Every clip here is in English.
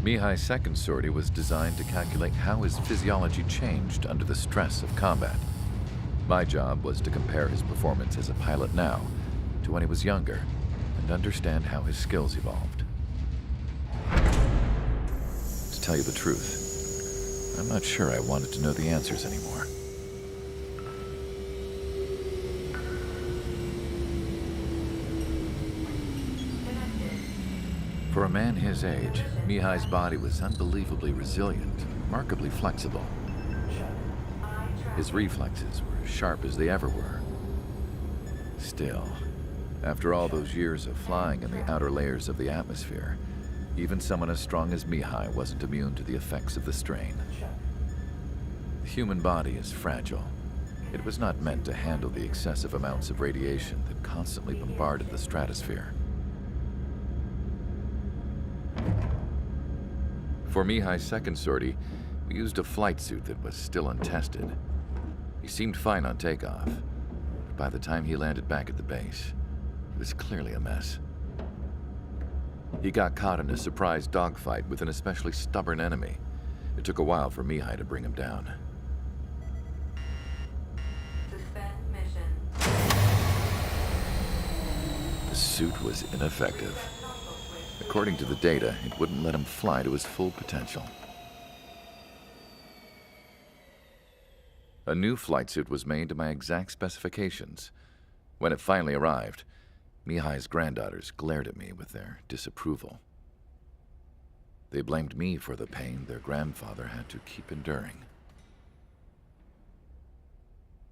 Mihai's second sortie was designed to calculate how his physiology changed under the stress of combat. My job was to compare his performance as a pilot now to when he was younger and understand how his skills evolved. To tell you the truth, I'm not sure I wanted to know the answers anymore. For a man his age, Mihai's body was unbelievably resilient, remarkably flexible. His reflexes were as sharp as they ever were. Still, after all those years of flying in the outer layers of the atmosphere, even someone as strong as Mihai wasn't immune to the effects of the strain. The human body is fragile. It was not meant to handle the excessive amounts of radiation that constantly bombarded the stratosphere. For Mihai's second sortie, we used a flight suit that was still untested. He seemed fine on takeoff, but by the time he landed back at the base, it was clearly a mess. He got caught in a surprise dogfight with an especially stubborn enemy. It took a while for Mihai to bring him down. Suspend mission. The suit was ineffective. According to the data, it wouldn't let him fly to his full potential. A new flight suit was made to my exact specifications. When it finally arrived, Mihai's granddaughters glared at me with their disapproval. They blamed me for the pain their grandfather had to keep enduring.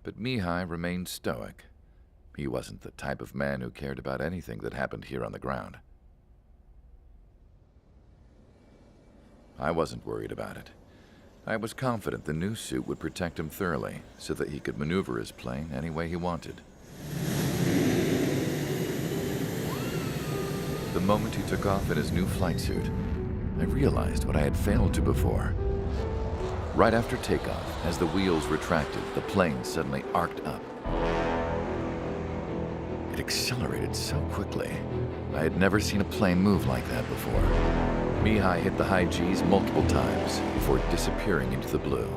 But Mihai remained stoic. He wasn't the type of man who cared about anything that happened here on the ground. I wasn't worried about it. I was confident the new suit would protect him thoroughly so that he could maneuver his plane any way he wanted. The moment he took off in his new flight suit, I realized what I had failed to before. Right after takeoff, as the wheels retracted, the plane suddenly arced up. It accelerated so quickly. I had never seen a plane move like that before. Mihai hit the high G's multiple times before disappearing into the blue.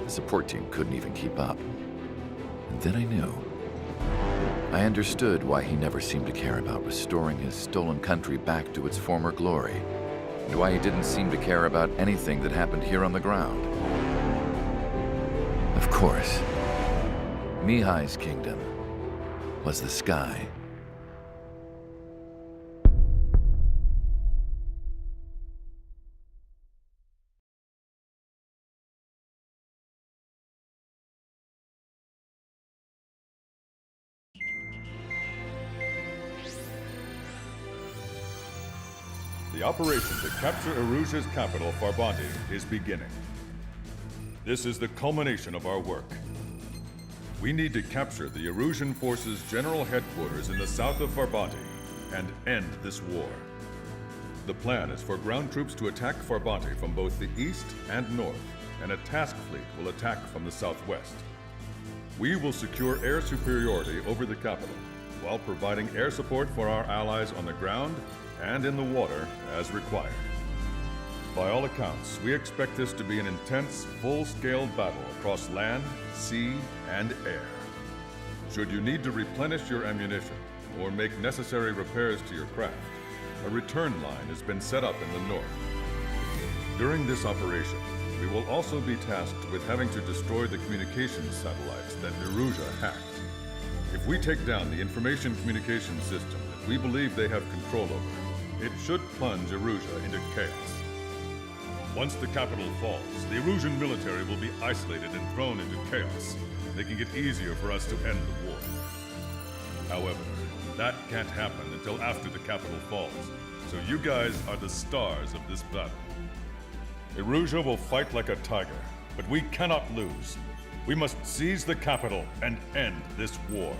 The support team couldn't even keep up. And then I knew. I understood why he never seemed to care about restoring his stolen country back to its former glory, and why he didn't seem to care about anything that happened here on the ground. Of course, Mihai's kingdom was the sky. The operation to capture Erusia's capital, Farbanti, is beginning. This is the culmination of our work. We need to capture the Erusian forces' general headquarters in the south of Farbanti and end this war. The plan is for ground troops to attack Farbanti from both the east and north, and a task fleet will attack from the southwest. We will secure air superiority over the capital, while providing air support for our allies on the ground and in the water as required. By all accounts, we expect this to be an intense, full-scale battle across land, sea, and air. Should you need to replenish your ammunition or make necessary repairs to your craft, a return line has been set up in the north. During this operation, we will also be tasked with having to destroy the communications satellites that Erusia hacked. If we take down the information communication system that we believe they have control over, it should plunge Erusia into chaos. Once the capital falls, the Erusian military will be isolated and thrown into chaos, making it easier for us to end the war. However, that can't happen until after the capital falls, so you guys are the stars of this battle. Erusea will fight like a tiger, but we cannot lose. We must seize the capital and end this war.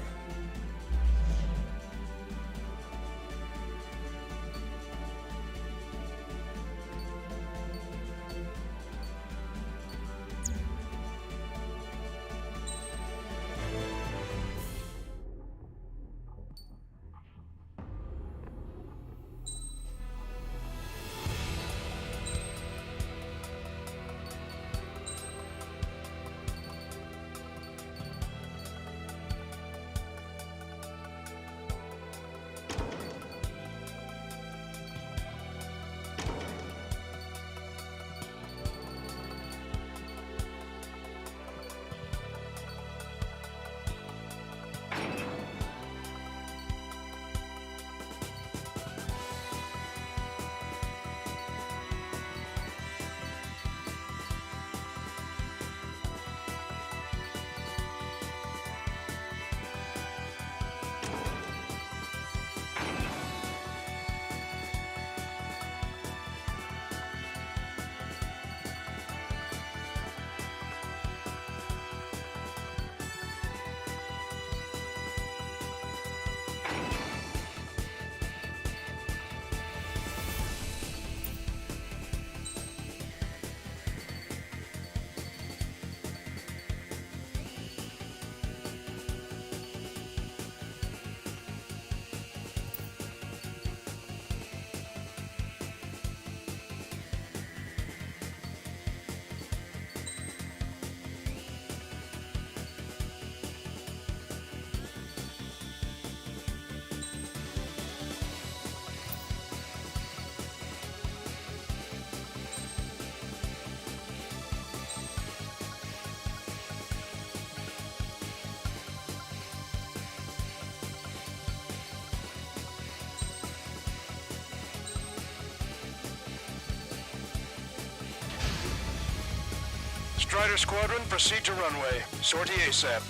Strider Squadron, proceed to runway. Sortie ASAP.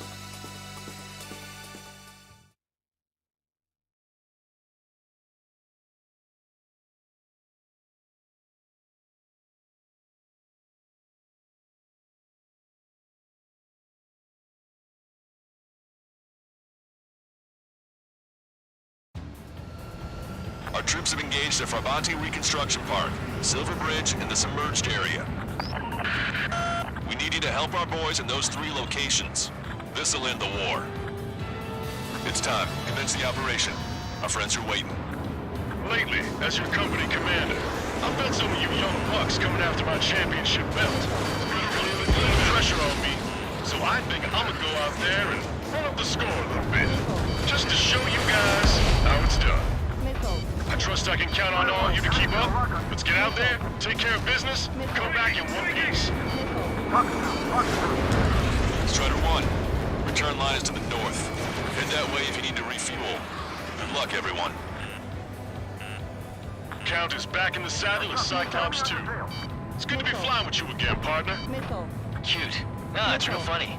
Our troops have engaged at Farbanti Reconstruction Park, Silver Bridge, and the submerged area. We need you to help our boys in those 3 locations. This'll end the war. It's time. Commence the operation. Our friends are waiting. Lately, as your company commander, I've felt some of you young bucks coming after my championship belt. Really putting pressure on me. So I think I'm gonna go out there and run up the score a little bit. Just to show you guys how it's done. I trust I can count on all you to keep up. Let's get out there, take care of business, come back in one piece. Strider 1, return line is to the north. Head that way if you need to refuel. Good luck, everyone. Count is back in the saddle as Cyclops 2. It's good to be flying with you again, partner. Cute. No, it's real funny.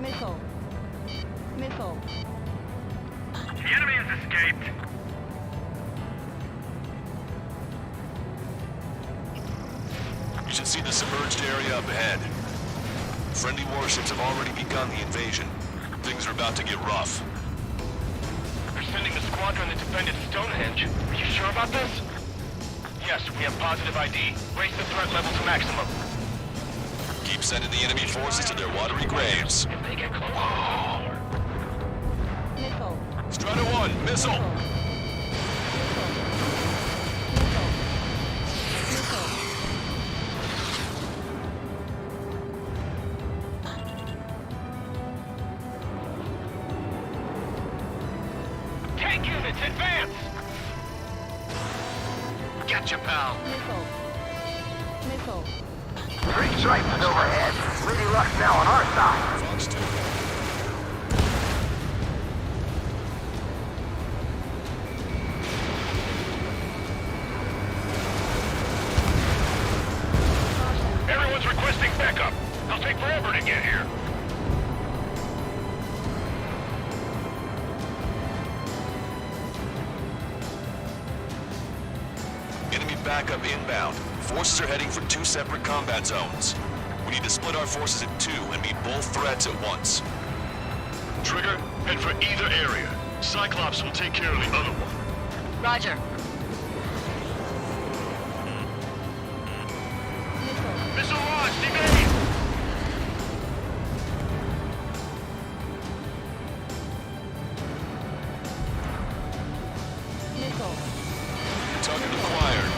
Missile. The enemy has escaped. You should see the submerged area up ahead. Friendly warships have already begun the invasion. Things are about to get rough. They're sending a squadron that defended Stonehenge. Are you sure about this? Yes, we have positive ID. Raise the threat level to maximum. Keep sending the enemy forces to their watery graves. If they get close. Missile. Strider 1, missile! Tank units, advance! Gotcha, pal. Missile. Three stripes overhead. Lady Luck's now on our side. Fox 2. Everyone's requesting backup. They'll take forever to get here. backup inbound. Forces are heading for 2 separate combat zones. We need to split our forces in 2 and meet both threats at once. Trigger, head for either area. Cyclops will take care of the other one. Roger. Missile launch, evade! Missile. Target acquired.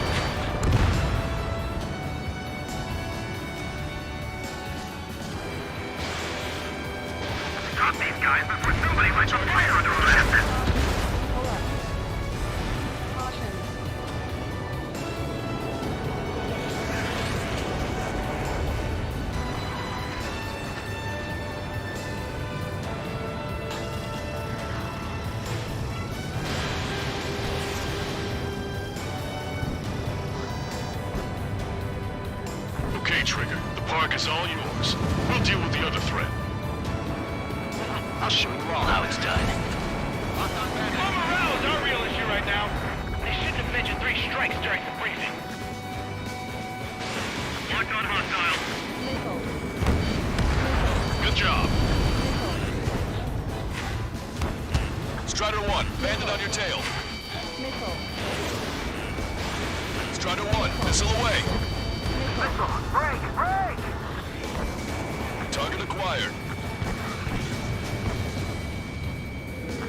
Stop these guys before somebody lights a fire under our asses! Pull up. Caution. Okay, Trigger. The park is all yours. We'll deal with the other threat. I'll show you all how it's done. Our morale is our real issue right now. They shouldn't have mentioned 3 strikes during the briefing. Locked on hostile. Missile. Good job. Strider 1, bandit on your tail. Missile. Strider 1, missile away. Missile! Break! Break! Target acquired.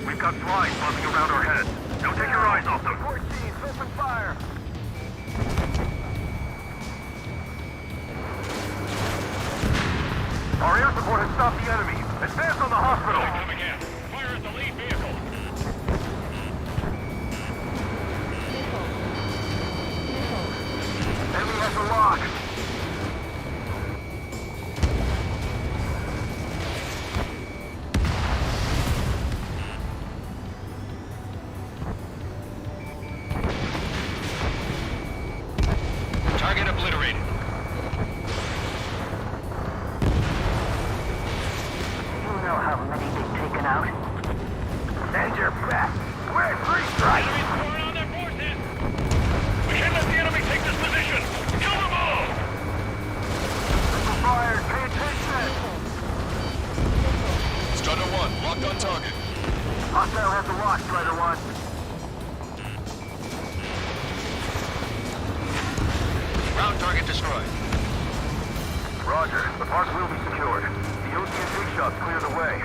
We've got flies buzzing around our heads. Don't take your eyes off them. 14, open fire! Our air support has stopped the enemy. Advance on the hospital! Come again. Fire at the lead vehicle. Missile. Missile. Enemy has a lock. Target obliterated. You know how many they've taken out? Send your best. We're 3 strikes. Enemies pouring on their forces. We can't let the enemy take this position. Kill them all. Missile fired. Pay attention. Strider 1, locked on target. Hostile has a lock, Strider 1. Ground target destroyed. Roger. The park will be secured. The OC and big shots clear the way.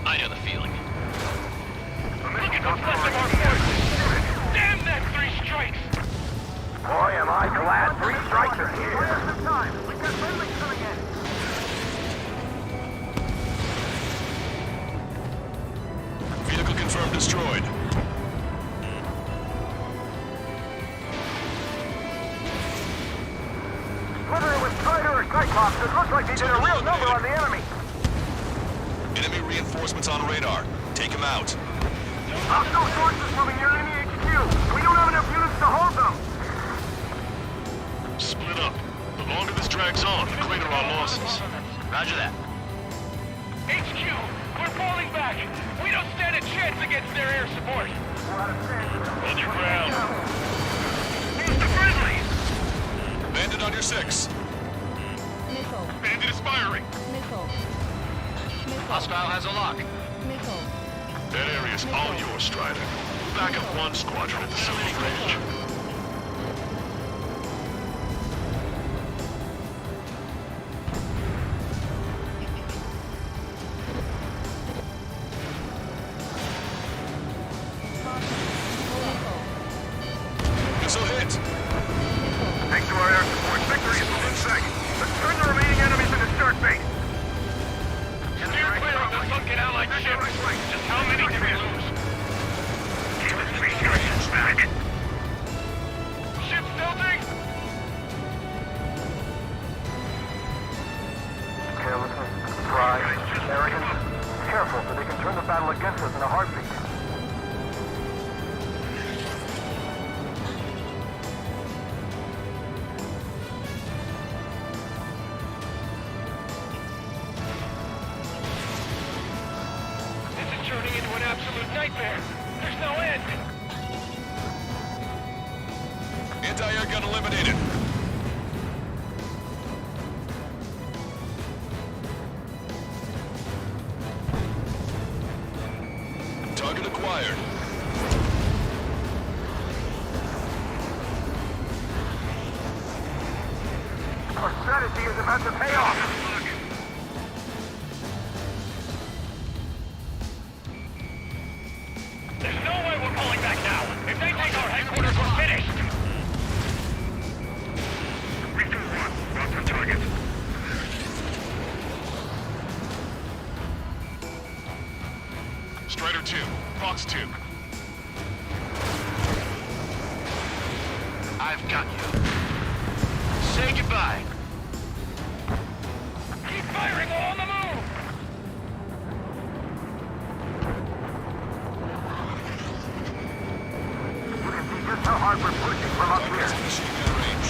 I know the feeling. Look at what's left of our forces. Damn that 3 strikes. Boy, am I glad 3 strikes are here. Where's the time? We've got friendlies coming in. Vehicle confirmed destroyed. Whether it was Strider or Cyclops, it looks like they did a real number on the enemy. Enemy reinforcements on radar. Take him out. Hostile forces moving near enemy HQ. We don't have enough units to hold them. Split up. The longer this drags on, the greater our losses. Roger that. HQ, we're falling back. We don't stand a chance against their air support. Hold your ground. Who's the friendlies? Bandit on your 6. Missile. Bandit is firing. Missile. Missile. Hostile has a lock. Missile. That area's all yours, Strider. Back up 1 squadron at the Silver Bridge. Missile hit. Thanks to our air support, victory is within sight. Let's turn the remaining enemies into start base. Steer clear of the sunken Allied ship. Just how many did we lose? Back. Ship tilting? Carelessness, pride, arrogance. Careful, so they can turn the battle against us in a heartbeat. This is turning into an absolute nightmare. There's no end. Anti-air gun eliminated. Target acquired. Our strategy is about to pay off. There's no way we're pulling back now. If they take our headquarters, we're finished. 3-2-1, not for target. Strider 2, Fox 2. I've got you. Say goodbye. Keep firing, we're on the move! You can see just how hard we're pushing from up here. Machine gun range.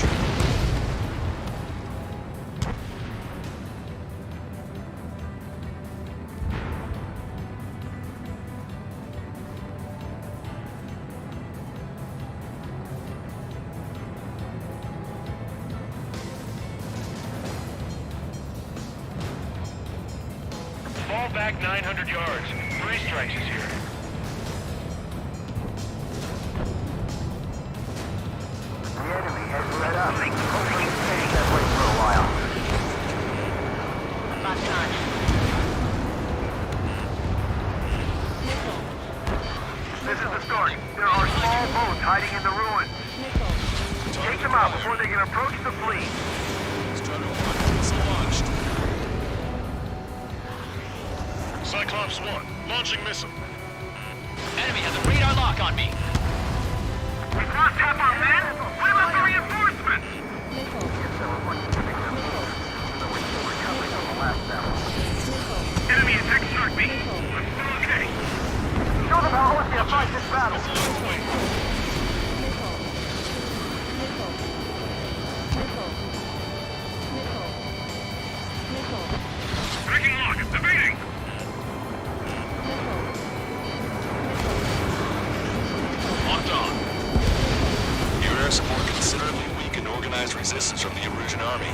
Fall back 900 yards. 3 strikes is here. The enemy has let up. Hopefully it's staying that way for a while. Locked on. Missile. This is the start. There are small boats hiding in the ruins. Missile. Take them out before they can approach the fleet. Strider 1, missile launched. Cyclops 1, launching missile. Enemy has a radar lock on me. We lost half our men? What about the reinforcements? Missile. Missile. Enemy attack struck me. I'm still okay. Show them how hard they fight this battle. Missile. Missile. Missile. Missile. Missile. Breaking lock, evading! Locked on. Your air support considerably weakened organized resistance from the Erusian army.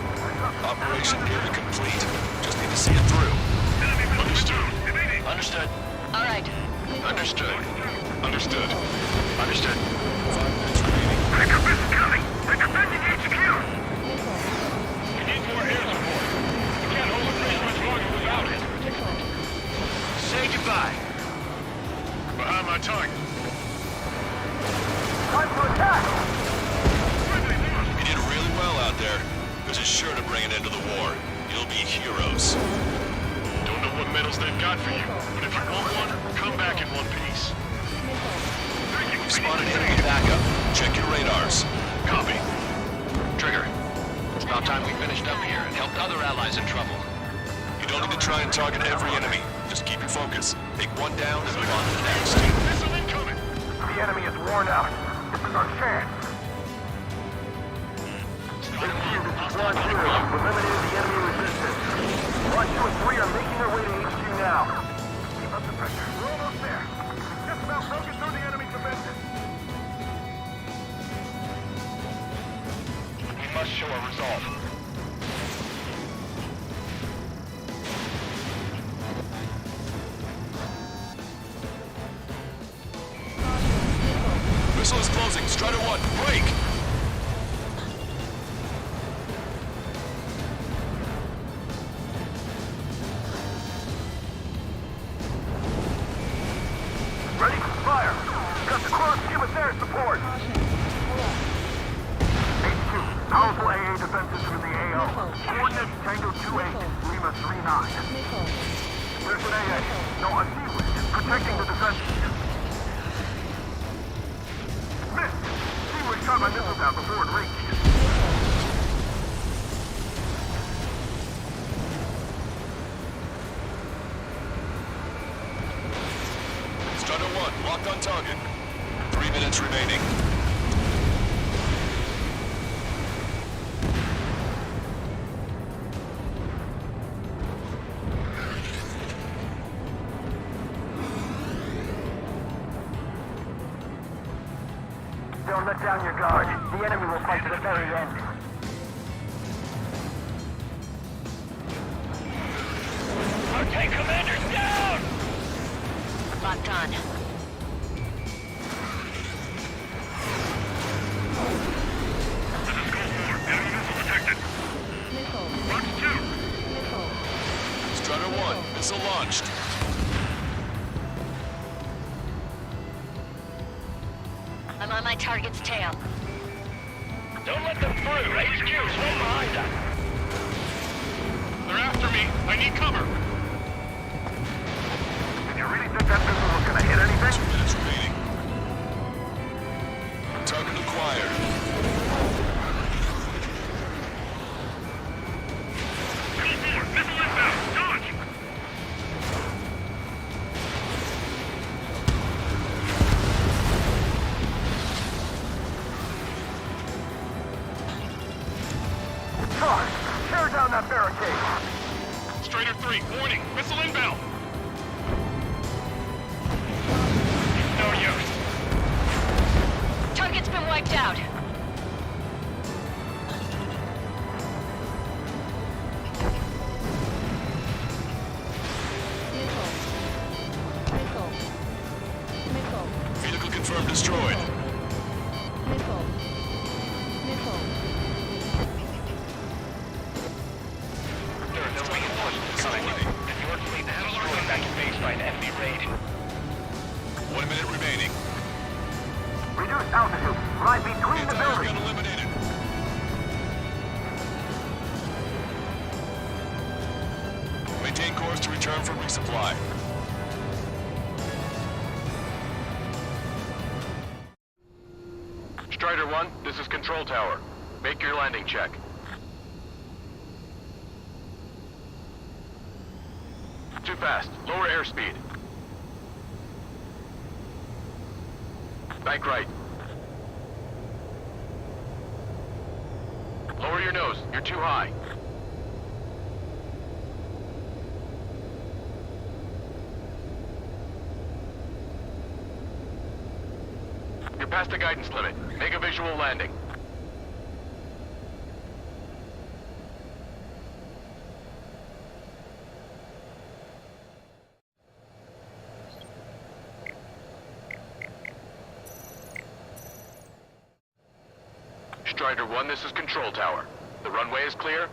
Operation nearly complete. Just need to see it through. Understood. Evading! Understood. All right. Understood. Understood. Understood. 5 minutes remaining. Retrofit coming. Retrofitting HQ. We need more air support. We can't hold the bridge much longer without it. Say goodbye. Behind my target. Time to attack. You did really well out there. This is sure to bring an end to the war. You'll be heroes. Don't know what medals they've got for you, but if you want one, come back in one piece. We've spotted enemy backup. Check your radars. Copy. Trigger. It's about time we finished up here and helped other allies in trouble. You don't need to try and target every enemy. Just keep your focus. Take one down and move on to the next. Missile incoming! The enemy is worn out. This is our chance. HQ, this is 1-2. We've eliminated the enemy resistance. 1, 2, and 3 are making their way to HQ now. Keep up the pressure. We're almost there. Just about broken through the enemy defenses. We must show our resolve. Missile is closing. Strider 1, break! Ready to fire. Got the cross. Give us air support. HQ, powerful AA defense system in the AO. Coordinates Tango 28, Lima 39. Missile. There's an AA. No, a Sea-Wind. Protecting the defenses. Missed. Sea-Wind shot my missiles out before it reached. Strider 1, locked on target. 3 minutes remaining. Don't let down your guard. The enemy will fight to the very end. Our tank commander's down! Locked on. This is Gold 4. Enemy missile detected. Missile. Watch 2. Missile. Strider 1, missile launched. I'm on my target's tail. Don't let them through. HQ, swing behind them. They're after me. I need cover. Did you really think that missile was gonna hit anything? 2 minutes remaining. Target acquired. Gold 4, missile inbound. Dodge! Charge! Tear down that barricade! Strider 3, warning. Missile inbound. No use. Target's been wiped out. Missile. Missile. Missile. Vehicle confirmed destroyed. Missile. Missile. There are no reinforcements coming. The York fleet is destroyed back in base by an enemy raid. 1 minute remaining. Reduce altitude. Fly between the Anti-aircraft buildings. eliminated. Maintain course to return for resupply. Strider 1, this is Control Tower. Make your landing check. Too fast. Lower airspeed. Bank right. Lower your nose. You're too high. You're past the guidance limit. Make a visual landing. Strider 1, this is Control Tower. The runway is clear.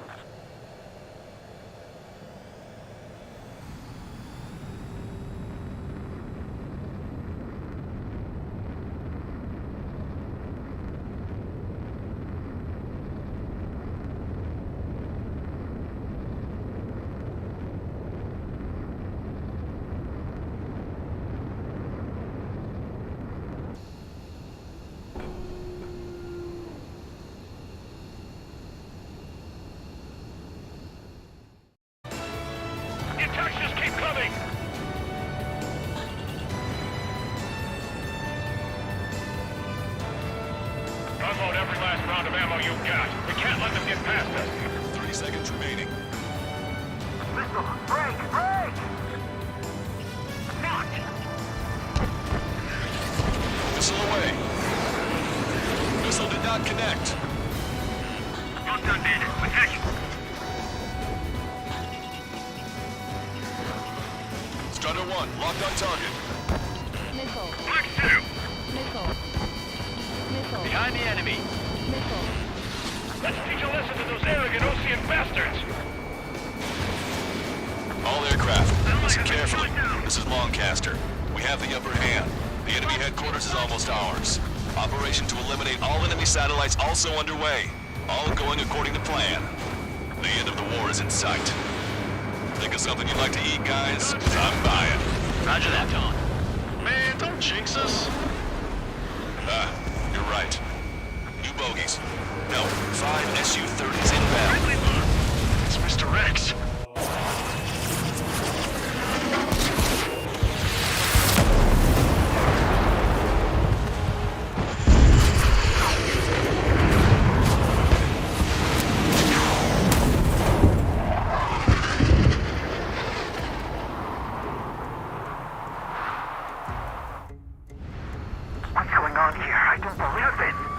The attacks just keep coming! Unload every last round of ammo you've got. We can't let them get past us. 30 seconds remaining. Missile! Break! Break! Knocked! Missile away. Missile did not connect. Not done needed. Attacking! Strider 1, locked on target. Missile. Black 2! Missile. Missile. Behind the enemy. Missile. Let's teach a lesson to those arrogant Ocean bastards! All aircraft, listen carefully. This is Lancaster. We have the upper hand. The enemy headquarters is almost ours. Operation to eliminate all enemy satellites also underway. All going according to plan. The end of the war is in sight. Think of something you'd like to eat, guys? 'Cause I'm buying. Roger that, Tom. Man, don't jinx us. You're right. New bogeys. No, 5 Su-30s inbound. It's Mr. Rex. What's going on here? I don't believe it.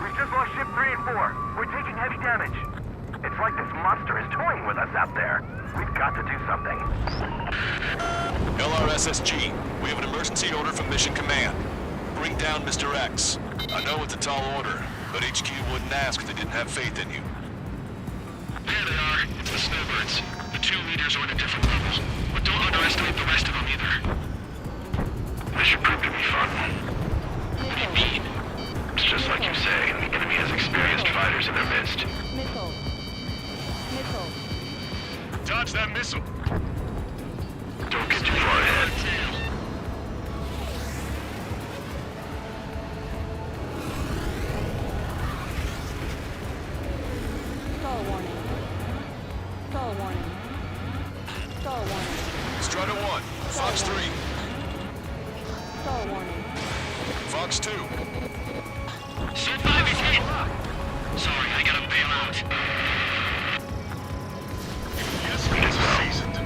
have to do something. LRSSG, we have an emergency order from Mission Command. Bring down Mr. X. I know it's a tall order, but HQ wouldn't ask if they didn't have faith in you. There they are. It's the snowbirds. The two leaders are at a different level. But don't underestimate the rest of them either. This should prove to be fun. What do you mean? It's just like you say, the enemy has experienced fighters in their midst. Missile. Missile. Dodge that missile. Don't get too far ahead. Stall warning. Stall warning. Stall warning. Strider 1, Fox 3, Stall warning. Fox 2. Suit 5 is hit! Sorry, I gotta bail out. Yes, it's seasoned.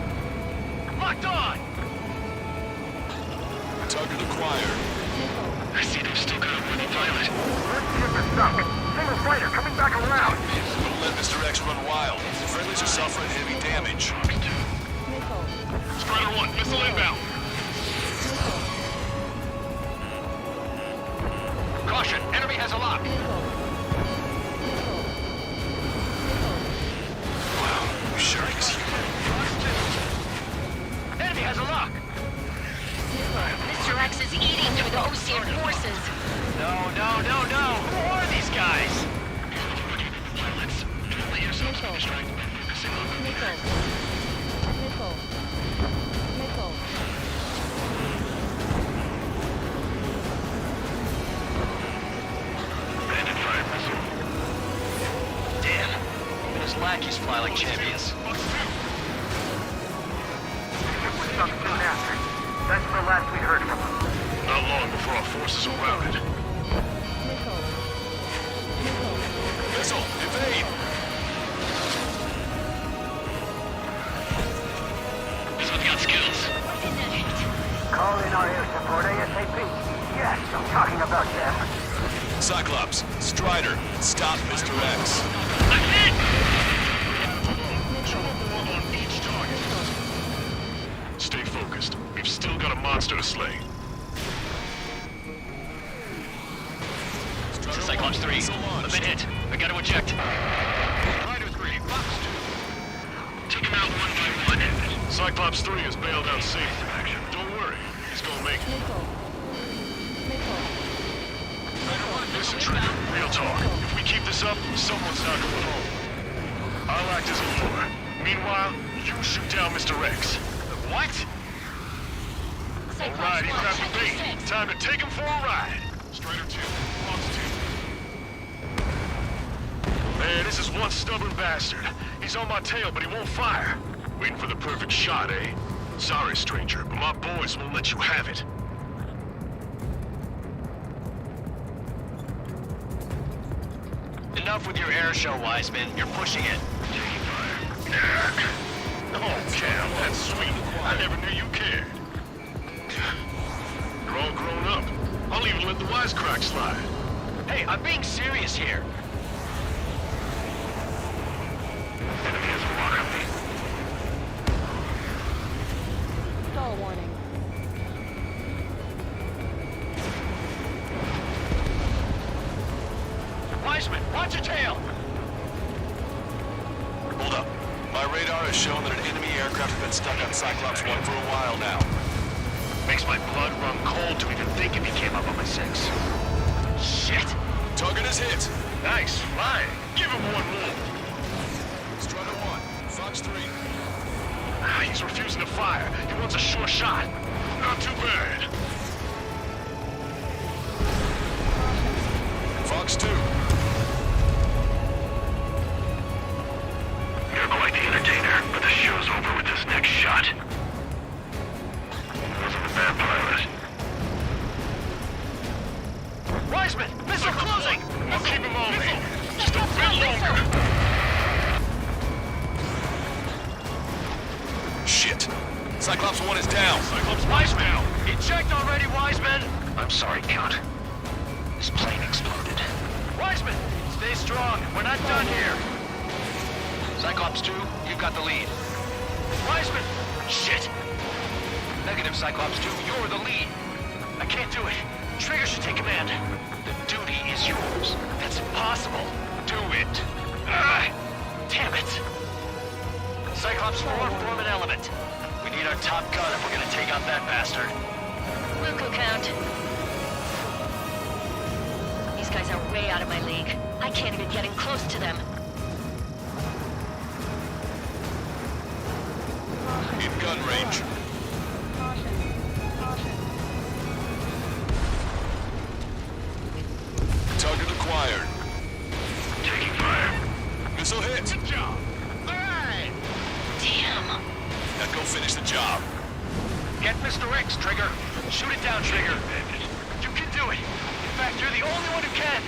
Locked on! Target acquired. I see they've still got a running pilot. First ship is sunk. Single fighter coming back around. Don't let Mr. X run wild. The friendlies are suffering heavy damage. Missile. Strider 1, missile inbound. Caution, enemy has a lock. Missile. Missile. Wow, you sure he's human? Enemy has a lock. Mr. X is eating through the Ocean forces. No. Who are these guys? Pilots, let yourselves be distracted. Focusing on the Missile. Missile. Missile. bandit fire missile. Damn. Even his lackeys fly like champions. Ship was sunk soon after. That's the last we heard from them. Not long before our forces are routed. Missile. Missile. Missile, evade! This one's got skills. Call in our air support ASAP. Yes, I'm talking about them. Cyclops, Strider, stop Mr. X. I'm hit! Missile. On each target. Stay focused. We've still got a monster to slay. Cyclops 3, I've been hit. I gotta eject. Strider 3, Fox 2. Take him out one by one. Cyclops 3 is bailed out safe. Don't worry, he's gonna make it. Missile. Missile. Listen, Trigger, real talk. If we keep this up, someone's not going home. I'll act as a lure. Meanwhile, you shoot down Mr. X. What? All right, he's got the bait. Time to take him for a ride. Strider 2, Fox 2. Man, this is one stubborn bastard. He's on my tail, but he won't fire. Waiting for the perfect shot, eh? Sorry, stranger, but my boys won't let you have it. Enough with your air show, Wiseman. You're pushing it. Oh, Cam, that's sweet. I never knew you cared. You're all grown up. I'll even let the wisecrack slide. Hey, I'm being serious here. Enemy has a lock on me. Stall warning. Wiseman, watch your tail! Hold up. My radar has shown that an enemy aircraft has been stuck on Cyclops 1 for a while now. Makes my blood run cold to even think if he came up on my 6. Shit! Target is hit. Nice flying. Give him one more. Strider 1, Fox 3. He's refusing to fire. He wants a sure shot. Not too bad. Fox 2. You're quite the entertainer, but the show's over with this next shot. Wasn't a bad pilot. Wiseman, missile closing! I'll keep him on me. Just a bit longer. Shit. Cyclops 1 is down. Cyclops Wiseman! down. Eject already, Wiseman! I'm sorry, Count. This plane exploded. Wiseman, stay strong. We're not done here. Cyclops 2, you've got the lead. Wiseman! Shit! Negative, Cyclops 2. You're the lead. I can't do it. Trigger should take command. The duty is yours. That's impossible. Do it. Damn it. Cyclops 4, form an element. We need our top gun if we're gonna take out that bastard. Wilco count. These guys are way out of my league. I can't even get in close to them. In gun range. Caution. Caution. Target acquired. Taking fire. Missile hit. Good job. All right. Damn. Now go finish the job. Get Mr. X, Trigger. Shoot it down, Trigger. You can do it. In fact, you're the only one who can.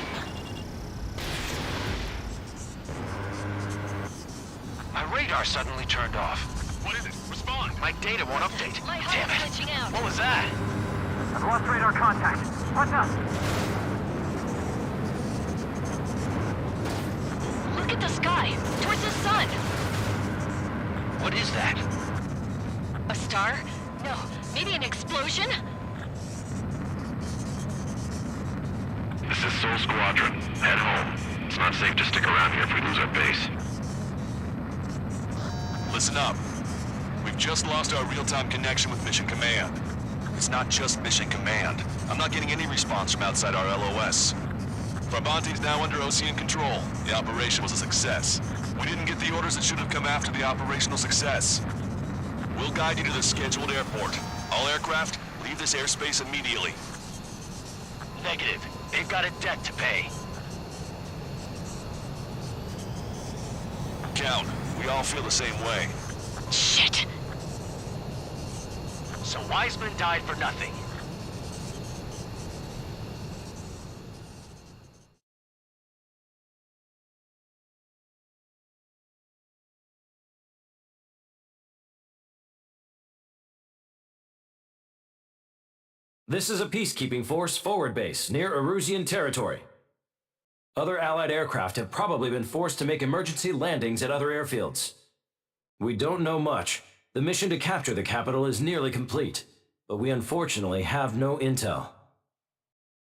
My radar suddenly turned off. What is it? Respond. My data won't update. My Damn heart's it. glitching out. What was that? I've lost radar contact. Watch out! Look at the sky. Towards the sun. What is that? A star? No. Maybe an explosion? This is Soul Squadron. Head home. It's not safe to stick around here if we lose our base. Listen up. We've just lost our real-time connection with Mission Command. It's not just Mission Command. I'm not getting any response from outside our LOS. Farbanti's now under Ocean control. The operation was a success. We didn't get the orders that should have come after the operational success. We'll guide you to the scheduled airport. All aircraft, leave this airspace immediately. Negative. They've got a debt to pay. Count, we all feel the same way. Shit. So Wiseman died for nothing. This is a peacekeeping force forward base near Erusian territory. Other Allied aircraft have probably been forced to make emergency landings at other airfields. We don't know much. The mission to capture the capital is nearly complete, but we unfortunately have no intel.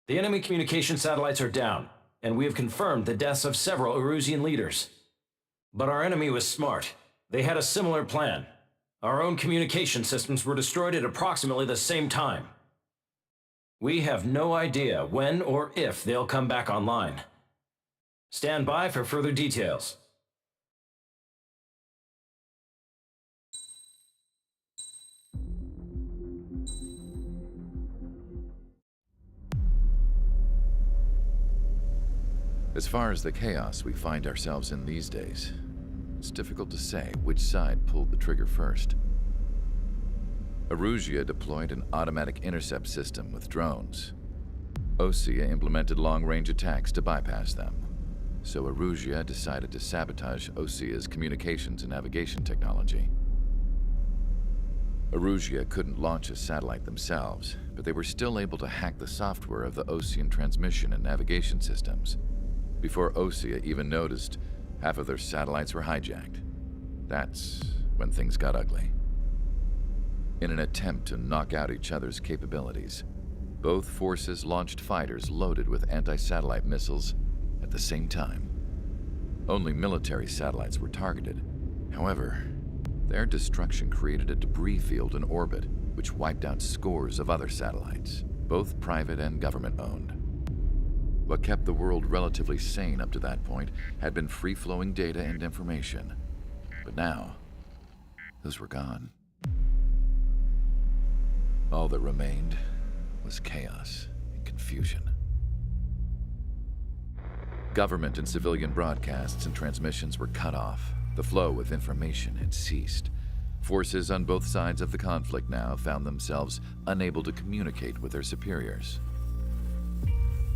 The enemy communication satellites are down, and we have confirmed the deaths of several Erusian leaders. But our enemy was smart. They had a similar plan. Our own communication systems were destroyed at approximately the same time. We have no idea when or if they'll come back online. Stand by for further details. As far as the chaos we find ourselves in these days, it's difficult to say which side pulled the trigger first. Erusia deployed an automatic intercept system with drones. Osea implemented long-range attacks to bypass them. So Erusia decided to sabotage Osea's communications and navigation technology. Erusia couldn't launch a satellite themselves, but they were still able to hack the software of the Osean transmission and navigation systems. Before Osea even noticed, half of their satellites were hijacked. That's when things got ugly. In an attempt to knock out each other's capabilities, both forces launched fighters loaded with anti-satellite missiles at the same time. Only military satellites were targeted. However, their destruction created a debris field in orbit, which wiped out scores of other satellites, both private and government-owned. What kept the world relatively sane up to that point had been free-flowing data and information. But now, those were gone. All that remained was chaos and confusion. Government and civilian broadcasts and transmissions were cut off. The flow of information had ceased. Forces on both sides of the conflict now found themselves unable to communicate with their superiors.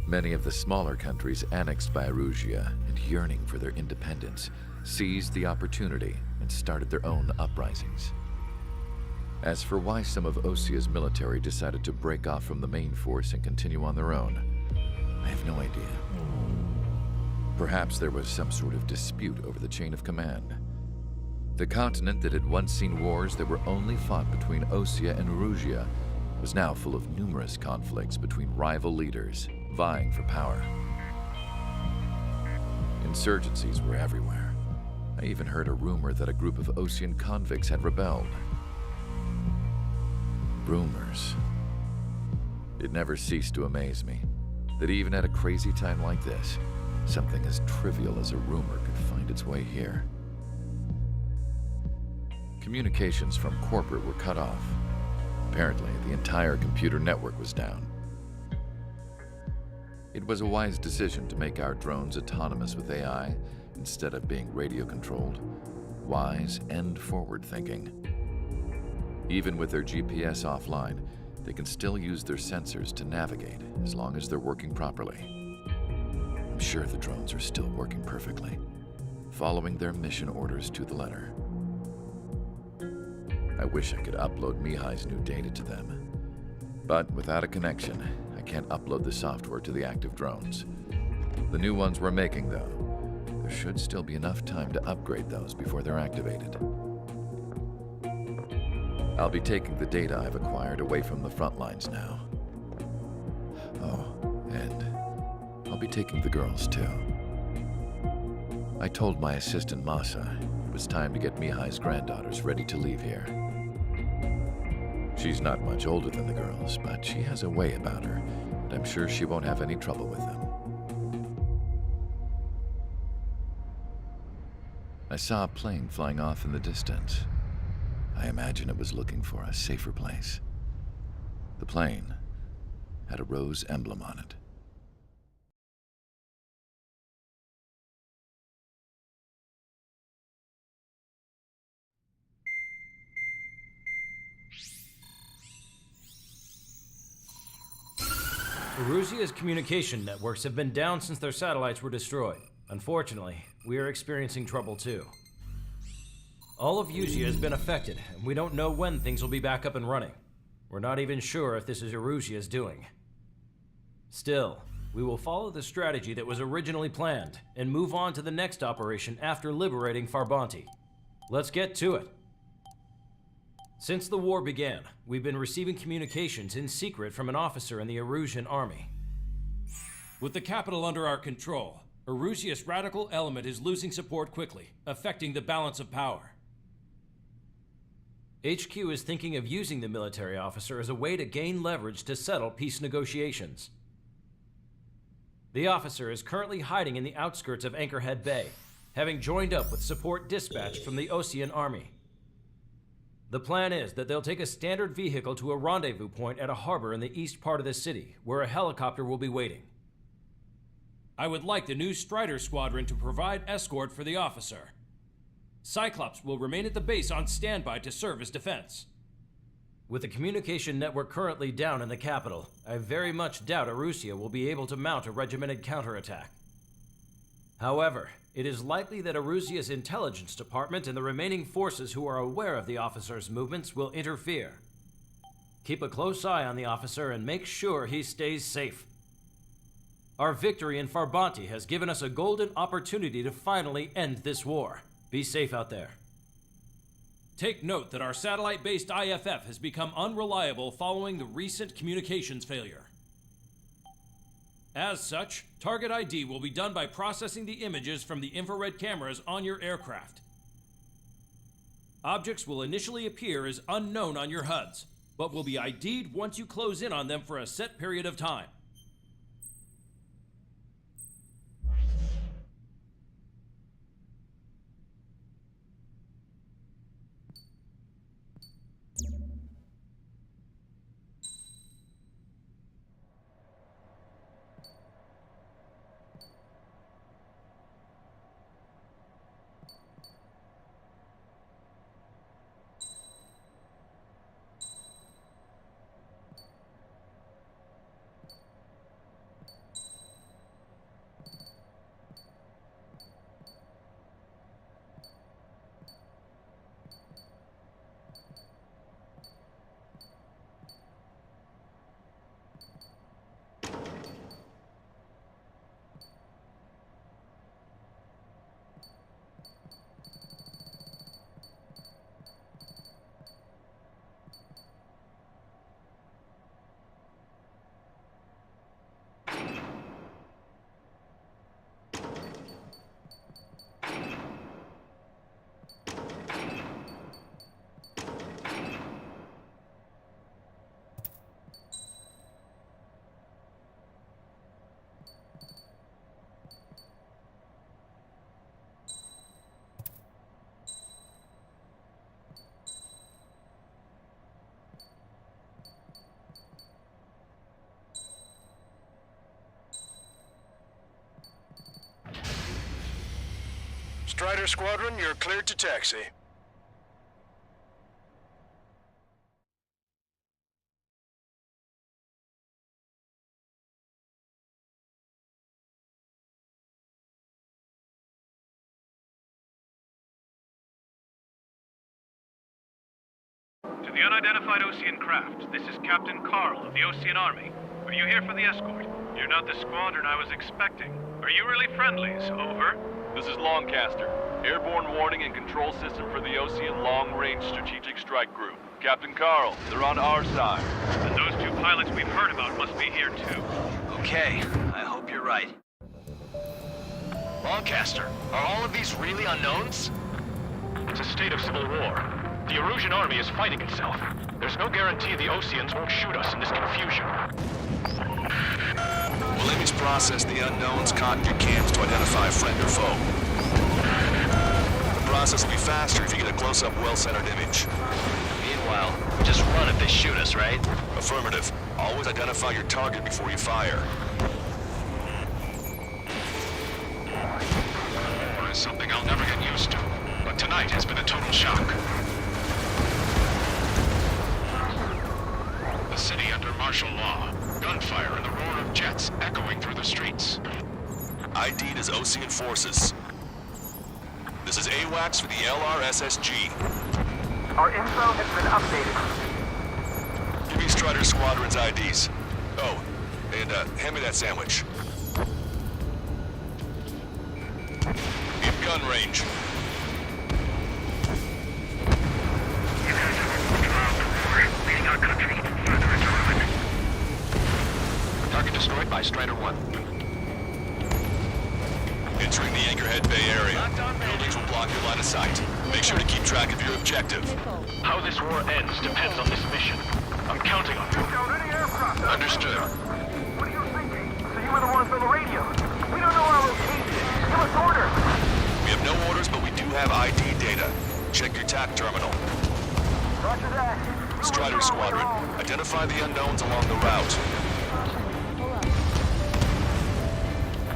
Many of the smaller countries annexed by Erusia and yearning for their independence seized the opportunity and started their own uprisings. As for why some of Osea's military decided to break off from the main force and continue on their own, I have no idea. Perhaps there was some sort of dispute over the chain of command. The continent that had once seen wars that were only fought between Osea and Erusia was now full of numerous conflicts between rival leaders vying for power. Insurgencies were everywhere. I even heard a rumor that a group of Osean convicts had rebelled. Rumors. It never ceased to amaze me that even at a crazy time like this, something as trivial as a rumor could find its way here. Communications from corporate were cut off. Apparently, the entire computer network was down. It was a wise decision to make our drones autonomous with AI instead of being radio-controlled. Wise and forward-thinking. Even with their GPS offline, they can still use their sensors to navigate as long as they're working properly. I'm sure the drones are still working perfectly, following their mission orders to the letter. I wish I could upload Mihai's new data to them. But without a connection, I can't upload the software to the active drones. The new ones we're making, though, there should still be enough time to upgrade those before they're activated. I'll be taking the data I've acquired away from the front lines now. Oh, and I'll be taking the girls, too. I told my assistant Masa it was time to get Mihai's granddaughters ready to leave here. She's not much older than the girls, but she has a way about her, and I'm sure she won't have any trouble with them. I saw a plane flying off in the distance. I imagine it was looking for a safer place. The plane had a rose emblem on it. Erusia's communication networks have been down since their satellites were destroyed. Unfortunately, we are experiencing trouble too. All of Erusia has been affected, and we don't know when things will be back up and running. We're not even sure if this is Erusia's doing. Still, we will follow the strategy that was originally planned, and move on to the next operation after liberating Farbanti. Let's get to it. Since the war began, we've been receiving communications in secret from an officer in the Erusian army. With the capital under our control, Erusia's radical element is losing support quickly, affecting the balance of power. HQ is thinking of using the military officer as a way to gain leverage to settle peace negotiations. The officer is currently hiding in the outskirts of Anchorhead Bay, having joined up with support dispatched from the Osean army. The plan is that they'll take a standard vehicle to a rendezvous point at a harbor in the east part of the city, where a helicopter will be waiting. I would like the new Strider Squadron to provide escort for the officer. Cyclops will remain at the base on standby to serve as defense. With the communication network currently down in the capital, I very much doubt Erusia will be able to mount a regimented counterattack. However, it is likely that Erusia's intelligence department and the remaining forces who are aware of the officer's movements will interfere. Keep a close eye on the officer and make sure he stays safe. Our victory in Farbanti has given us a golden opportunity to finally end this war. Be safe out there. Take note that our satellite-based IFF has become unreliable following the recent communications failure. As such, target ID will be done by processing the images from the infrared cameras on your aircraft. Objects will initially appear as unknown on your HUDs, but will be ID'd once you close in on them for a set period of time. Strider Squadron, you're cleared to taxi. To the unidentified Osean craft, this is Captain Carl of the Osean Army. Are you here for the escort? You're not the squadron I was expecting. Are you really friendlies? Over. This is Longcaster. Airborne warning and control system for the Osean Long-Range Strategic Strike Group. Captain Carl, they're on our side. And those two pilots we've heard about must be here too. Okay, I hope you're right. Longcaster, are all of these really unknowns? It's a state of civil war. The Erusian army is fighting itself. There's no guarantee the Oseans won't shoot us in this confusion. Well, let me process the unknowns, cock your cams to identify friend or foe. The process will be faster if you get a close-up, well-centered image. Meanwhile, we just run if they shoot us, right? Affirmative. Always identify your target before you fire. War is something I'll never get used to, but tonight has been a total shock. The city under martial law. Gunfire and the roar of jets echoing through the streets. ID'd as Osean forces. This is AWACS for the LRSSG. Our info has been updated. Give me Strider Squadron's IDs. Oh, and hand me that sandwich. In gun range. You guys have a trial the war, leading our country further into ruin. Target destroyed by Strider 1. Entering the Anchorhead Bay area. Buildings will block your line of sight. Make sure to keep track of your objective. How this war ends depends on this mission. I'm counting on you. Any aircraft. Understood. What are you thinking? So you were the ones on the radio. We don't know our location. Give us orders. We have no orders, but we do have ID data. Check your TAC terminal. Roger that. Strider Squadron, identify the unknowns along the route.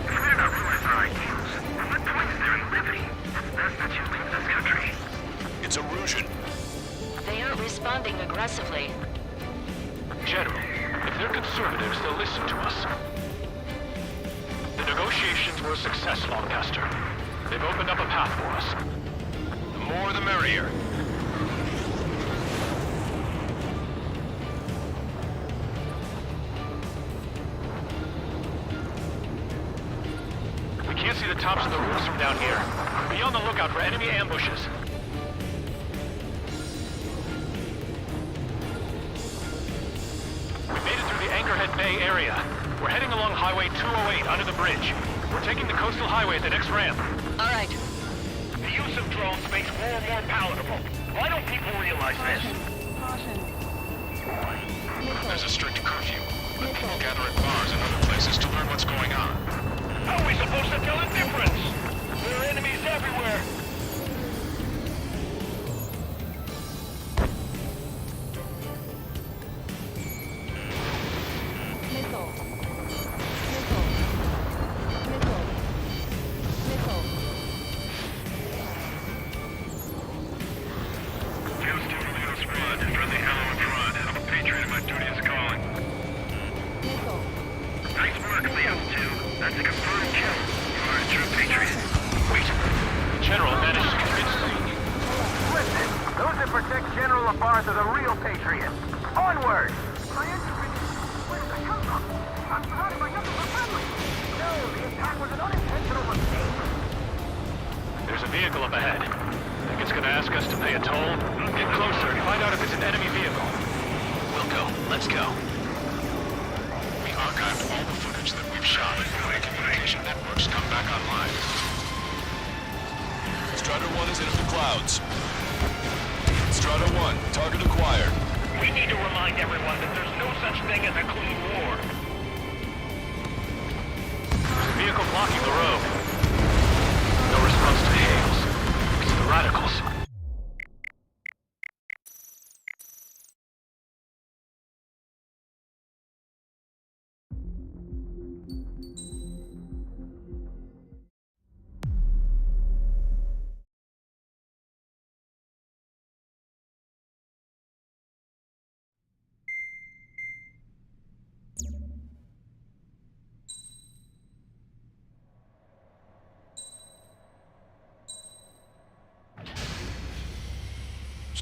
If we do not realize our ideals, at what point is there in liberty? It's best that you leave this country. It's Erusian. They aren't responding aggressively. General, if they're conservatives, they'll listen to us. The negotiations were a success, Longcaster. They've opened up a path for us. The more the merrier. We can't see the tops of the roofs from down here. Be on the lookout for enemy ambushes. We made it through the Anchorhead Bay area. We're heading along Highway 208 under the bridge. We're taking the coastal highway at the next ramp. All right. The use of drones makes war more palatable. Why don't people realize this? There's a strict curfew, but people gather at bars and other places to learn what's going on. How are we supposed to tell the difference? There are enemies everywhere. Houston, Toledo Squad, friendly hello in front. I'm a patriot and my duty is calling. Nice work, Leo 2. That's a confirmed kill. You are a true patriot. Wait. The General managed to convince me. Listen, those that protect General Labarge are the real patriots. Onward! My infantry. Where did they come from? I'm surrounded by nothing but friendly. No, the attack was an unintentional mistake. There's a vehicle up ahead. Think it's gonna ask us to pay a toll? Get closer and find out if it's an enemy vehicle. We'll go. Let's go. We archived all the footage that we've shot and the communication networks come back online. Strider 1 is into the clouds. Strider 1, target acquired. We need to remind everyone that there's no such thing as a clean war. There's a vehicle blocking the road. No response to hails. It's the radicals.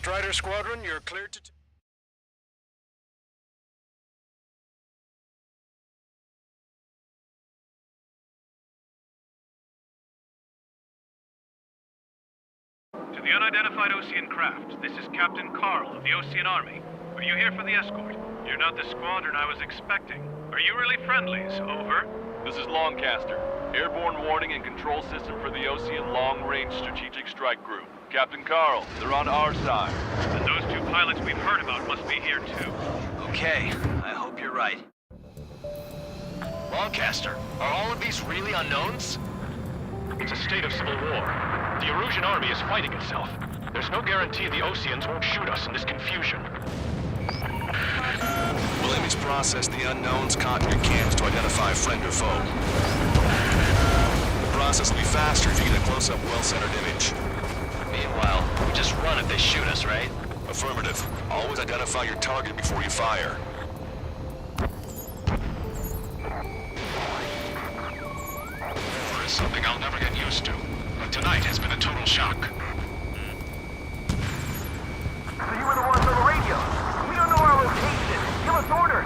Strider Squadron, you're cleared to... To the unidentified Ocean craft, this is Captain Carl of the Ocean Army. Are you here for the escort? You're not the squadron I was expecting. Are you really friendlies? Over. This is Longcaster. Airborne warning and control system for the Ocean Long Range Strategic Strike Group. Captain Carl, they're on our side. And those two pilots we've heard about must be here too. Okay, I hope you're right. Longcaster, are all of these really unknowns? It's a state of civil war. The Erusian army is fighting itself. There's no guarantee the Oceans won't shoot us in this confusion. We'll aim to process the unknowns caught in your cams to identify friend or foe. The process will be faster if you get a close-up, well-centered image. Meanwhile, we just run if they shoot us, right? Affirmative. Always identify your target before you fire. War is something I'll never get used to, but tonight has been a total shock. So you were the ones on the radio. We don't know our location. Give us orders.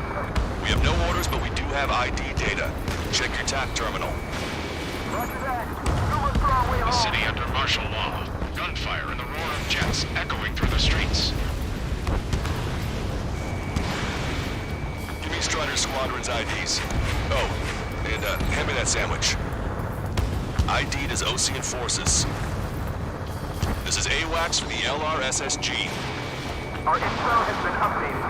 We have no orders, but we do have ID data. Check your TAC terminal. Roger that. Rumors for our way The home. city under martial law. Gunfire and the roar of jets echoing through the streets. Give me Strider Squadron's IDs. Oh, and hand me that sandwich. ID'd as Ocean Forces. This is AWACS from the LRSSG. Our info has been updated.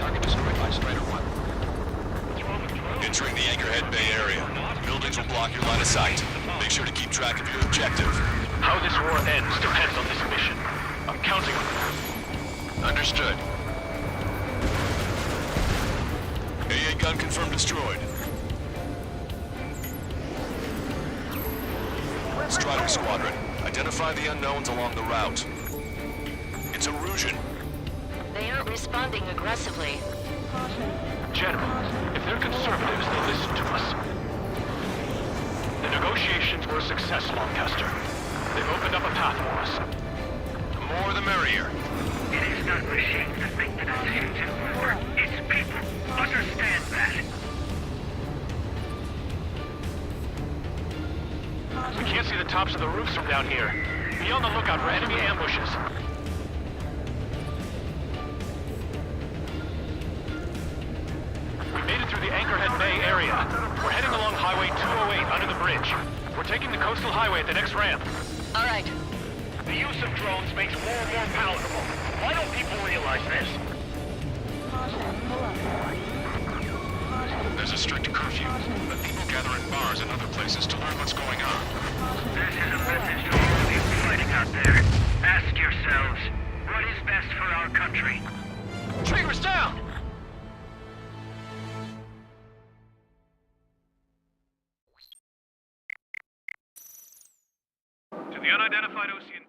Target destroyed by Strider 1. Entering the Anchorhead Bay area. Buildings will block your line of sight. Make sure to keep track of your objective. How this war ends depends on this mission. I'm counting on it. Understood. AA gun confirmed destroyed. Strider Squadron, identify the unknowns along the route. It's Erusian. They aren't responding aggressively. General, if they're conservatives, they'll listen to us. The negotiations were a success, Lancaster. They've opened up a path for us. The more the merrier. It is not machines that make the decisions in war. It's people. Understand that. We can't see the tops of the roofs from down here. Be on the lookout for enemy ambushes. We made it through the Anchorhead Bay area. We're heading along Highway 208 under the bridge. We're taking the coastal highway at the next ramp. All right. The use of drones makes war more palatable. Why don't people realize this? There's a strict curfew, but people gather in bars and other places to learn what's going on. This is a message to all of you fighting out there. Ask yourselves, what is best for our country? Triggers down! To the unidentified Ocean.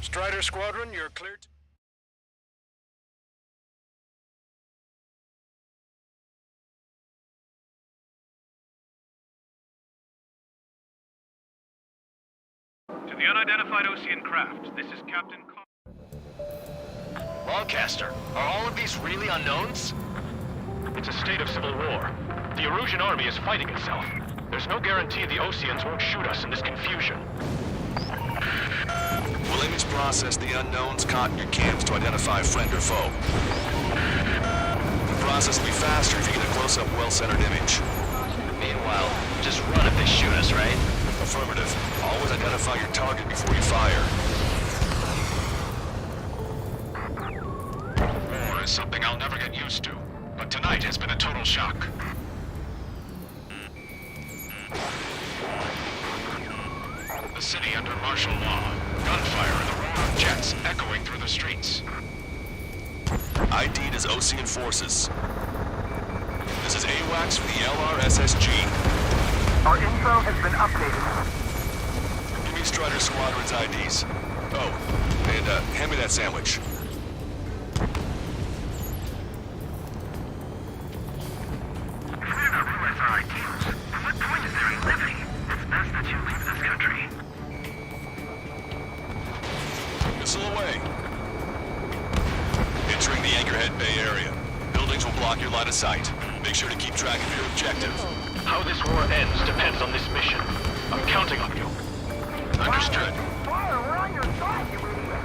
Strider Squadron, you're cleared to... To the unidentified Ocean craft, this is Captain Carl. Longcaster, are all of these really unknowns? It's a state of civil war. The Erusian army is fighting itself. There's no guarantee the Oceans won't shoot us in this confusion. We'll aim to process the unknowns caught in your cams to identify friend or foe. The process will be faster if you get a close-up, well-centered image. Meanwhile, just run if they shoot us, right? Affirmative. Always identify your target before you fire. War is something I'll never get used to, but tonight has been a total shock. The city under martial law. Gunfire and the roar of jets echoing through the streets. ID'd as Ocean forces. This is AWACS for the LRSSG. Our info has been updated. Give me Strider Squadron's IDs. Oh, and hand me that sandwich. If we do not realize our ideals, what point is there in living? It's best that you leave this country. Missile away. Entering the Anchorhead Bay area. Buildings will block your line of sight. Make sure to keep track of your objective. How this war ends depends on this mission. I'm counting on you. Understood. Fire, we're on your side, you idiot!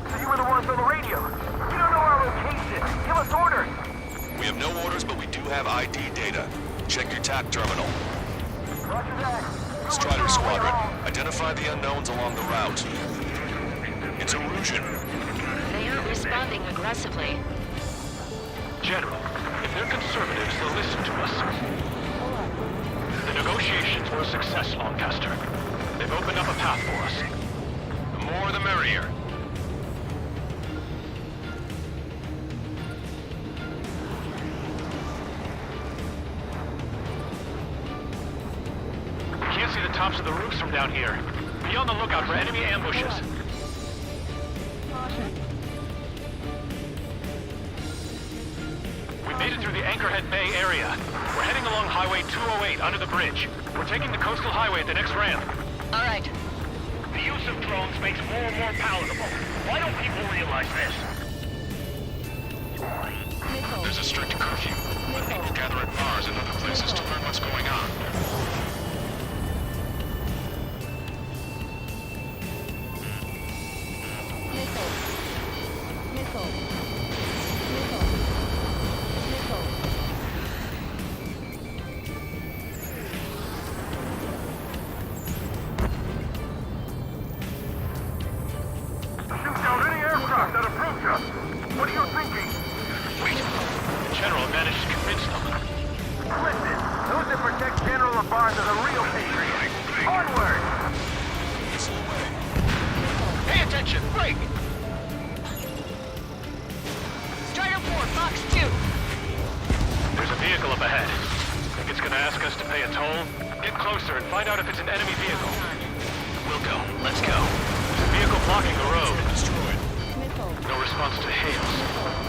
So you were the ones on the radio. You don't know our location. Give us orders. We have no orders, but we do have ID data. Check your TAC terminal. Roger that. Strider Squadron, identify the unknowns along the route. It's Erusian. They aren't responding aggressively. General, if they're conservatives, they'll listen to us. The negotiations were a success, Lancaster. They've opened up a path for us. The more the merrier. We can't see the tops of the roofs from down here. Be on the lookout for enemy ambushes. Caution. We made it through the Anchorhead Bay area. We're heading along Highway 208 under the bridge. We're taking the coastal highway at the next ramp. All right. The use of drones makes war more palatable. Why don't people realize this? Missile. There's a strict curfew. But people gather at bars and other places to learn what's going on. Missile. Missile. Missile. Missile. Shoot down any aircraft that approach us. What are you thinking? Wait. The General managed to convince them. Listen, those that protect General Labarge are the real patriots. Onward! Missile away. Pay attention! Break! Strider 4, Fox 2. There's a vehicle up ahead. Think it's gonna ask us to pay a toll? Get closer and find out if it's an enemy vehicle. We'll go. Let's go. There's a vehicle blocking the road. Destroyed. Missile. No response to hails.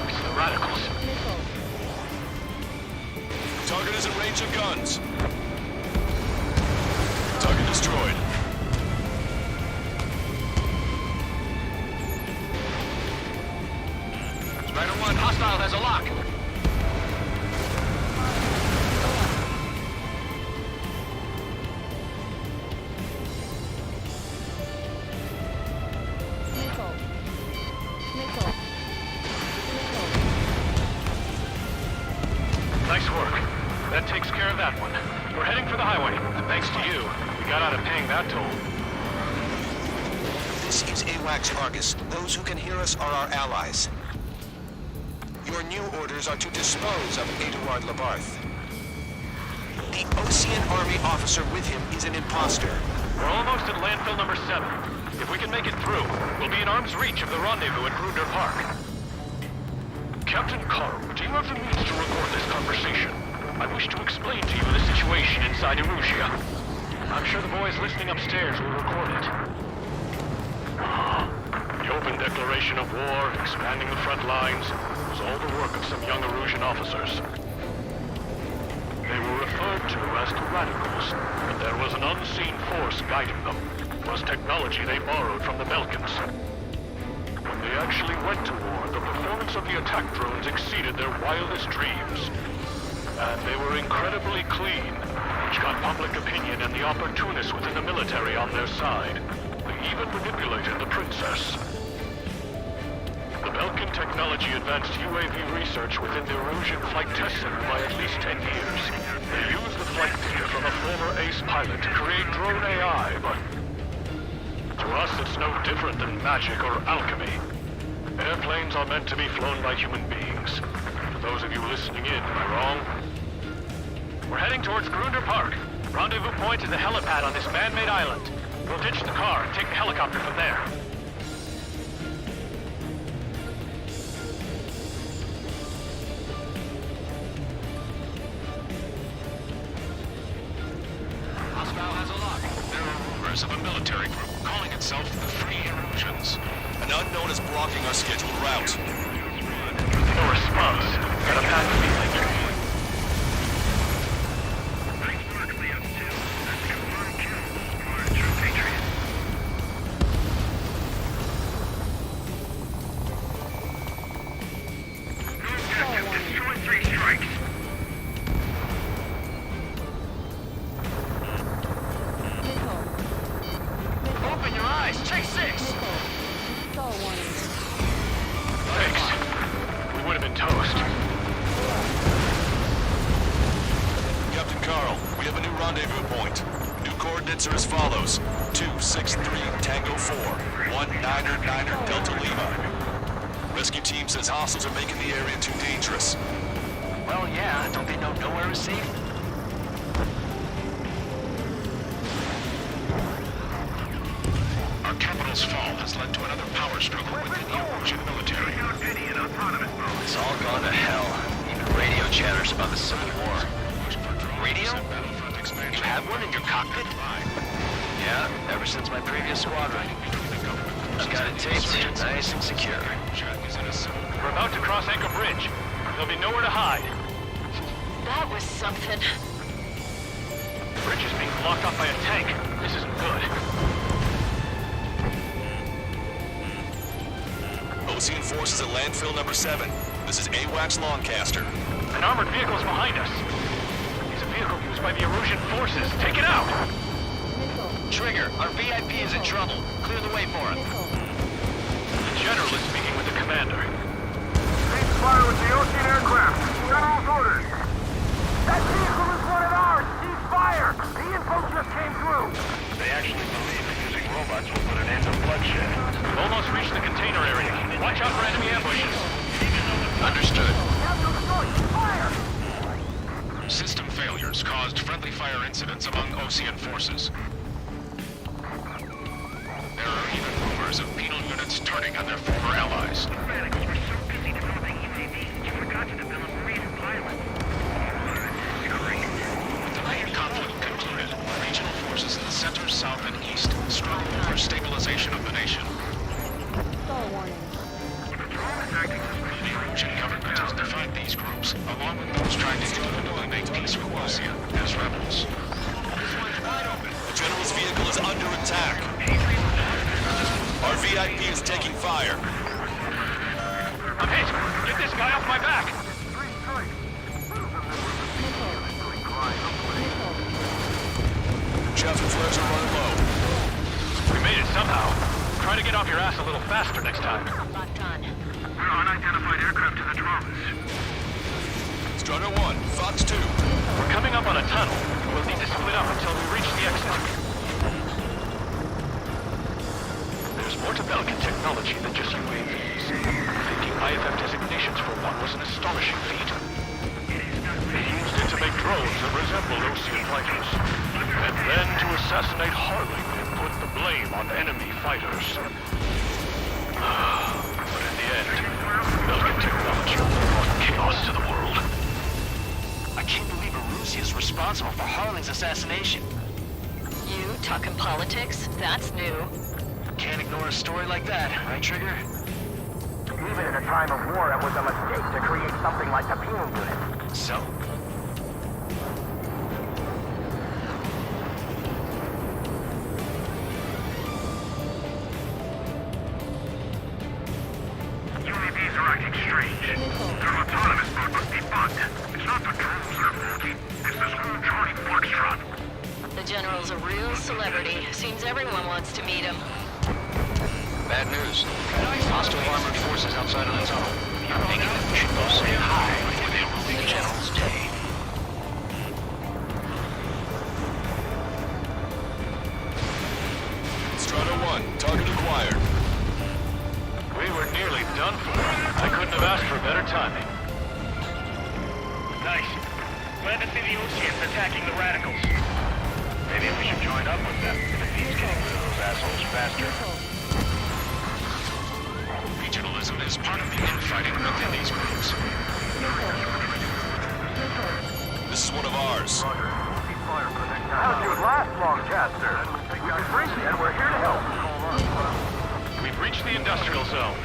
It's the radicals. Missile. Target is in range of guns. Target destroyed. Strider 1, hostile has a lock. Missile. Missile. Missile. Nice work. That takes care of that one. We're heading for the highway. Thanks to you, we got out of paying that toll. This is AWACS Argus. Those who can hear us are our allies. Your new orders are to dispose of Eduard Labarth. The Ocean Army officer with him is an imposter. We're almost at landfill number 7. If we can make it through, we'll be in arm's reach of the rendezvous at Grunder Park. Captain Carl, do you have the means to record this conversation? I wish to explain to you the situation inside Erusia. I'm sure the boys listening upstairs will record it. The open declaration of war, expanding the front lines, was all the work of some young Erusian officers. They were referred to as the Radicals, but there was an unseen force guiding them. It was technology they borrowed from the Belkans. When they actually went to war, the performance of the attack drones exceeded their wildest dreams. And they were incredibly clean, which got public opinion and the opportunists within the military on their side. They even manipulated the princess. The Belkan technology advanced UAV research within the Erusian Flight Test Center by at least 10 years. They used the flight data from a former ace pilot to create drone AI, but to us it's no different than magic or alchemy. Airplanes are meant to be flown by human beings. For those of you listening in, am I wrong? We're heading towards Grunder Park. Rendezvous point is a helipad on this man-made island. We'll ditch the car and take the helicopter from there. Moscow has a lock. There are rumors of a military group calling itself the Free Erusians. An unknown is blocking our scheduled route. No response. Got a path to be like. Open your eyes! Take 6! Star warning. Thanks. We would have been toast. Captain Carl, we have a new rendezvous point. New coordinates are as follows. 263 Tango 4, 1999 Delta Lima. Rescue team says hostiles are making the area too dangerous. Well, yeah, don't they know nowhere is safe? Our capital's fall has led to another power struggle within the Erusian military. It's all gone to hell. Even radio chatters about the Civil War. Radio? You have one in your cockpit? Yeah, ever since my previous squadron. I've got it taped, nice and secure. We're about to cross Anchor Bridge. There'll be nowhere to hide. That was something. The bridge is being blocked off by a tank. This isn't good. Ocean forces at landfill number 7. This is AWACS Lancaster. An armored vehicle is behind us. It's a vehicle used by the Erusian forces. Take it out! Trigger, our VIP is in trouble. Clear the way for it. The General is speaking with the commander. Cease fire with the Ocean aircraft. General's orders. That vehicle is one of ours. Cease fire. The info just came through. They actually believe that using robots will put an end to bloodshed. We've almost reached the container area. Watch out for enemy ambushes. Understood. Fire! System failures caused friendly fire incidents among Ocean forces. There are even rumors of penal units turning on their former allies. Radicals were so busy developing UAVs, you forgot to develop real pilots. The main conflict concluded. Regional forces in the center, south, and east struggle over stabilization of the nation. Star warning. The Erusian government has defined these groups, along with those trying to independently make peace with Ocean, as rebels. The General's vehicle is under attack. Our VIP is taking fire. I'm hit! Get this guy off my back! Chaff and flares are running low. We made it somehow. Try to get off your ass a little faster next time. Locked on. We're unidentified aircraft to the drones. Strutter 1, Fox 2. We're coming up on a tunnel. We'll need to split up until we reach the exit. There's more to Belgian technology than just UAVs. Thinking IFF designations for one was an astonishing feat. They used it to make drones that resemble Ocean fighters. And then to assassinate Harley and put the blame on enemy fighters. But in the end, Belgian technology brought chaos to the world. I can't believe Erusia is responsible for Harling's assassination. You talking politics? That's new. Can't ignore a story like that, right, Trigger? Even in a time of war, it was a mistake to create something like the penal unit. So? UAVs are acting strange. Their autonomous mode must be bugged. It's not the drones that are faulty. It's this whole Charlie Foxtrot. The General's a real celebrity. Seems everyone wants to meet him. Bad news. Hostile armored forces outside of the tunnel. Thinking we should go say hi before they ruin the General's day. Strutter 1, target acquired. We were nearly done for. I couldn't have asked for better timing. Nice. Glad to see the Oceans attacking the radicals. Maybe we should join up with them if it means getting rid of those assholes faster. Regionalism is part of the infighting within these groups. This is one of ours. How'd you last long, Caster? We've reached and we're here to help. We've reached the industrial zone.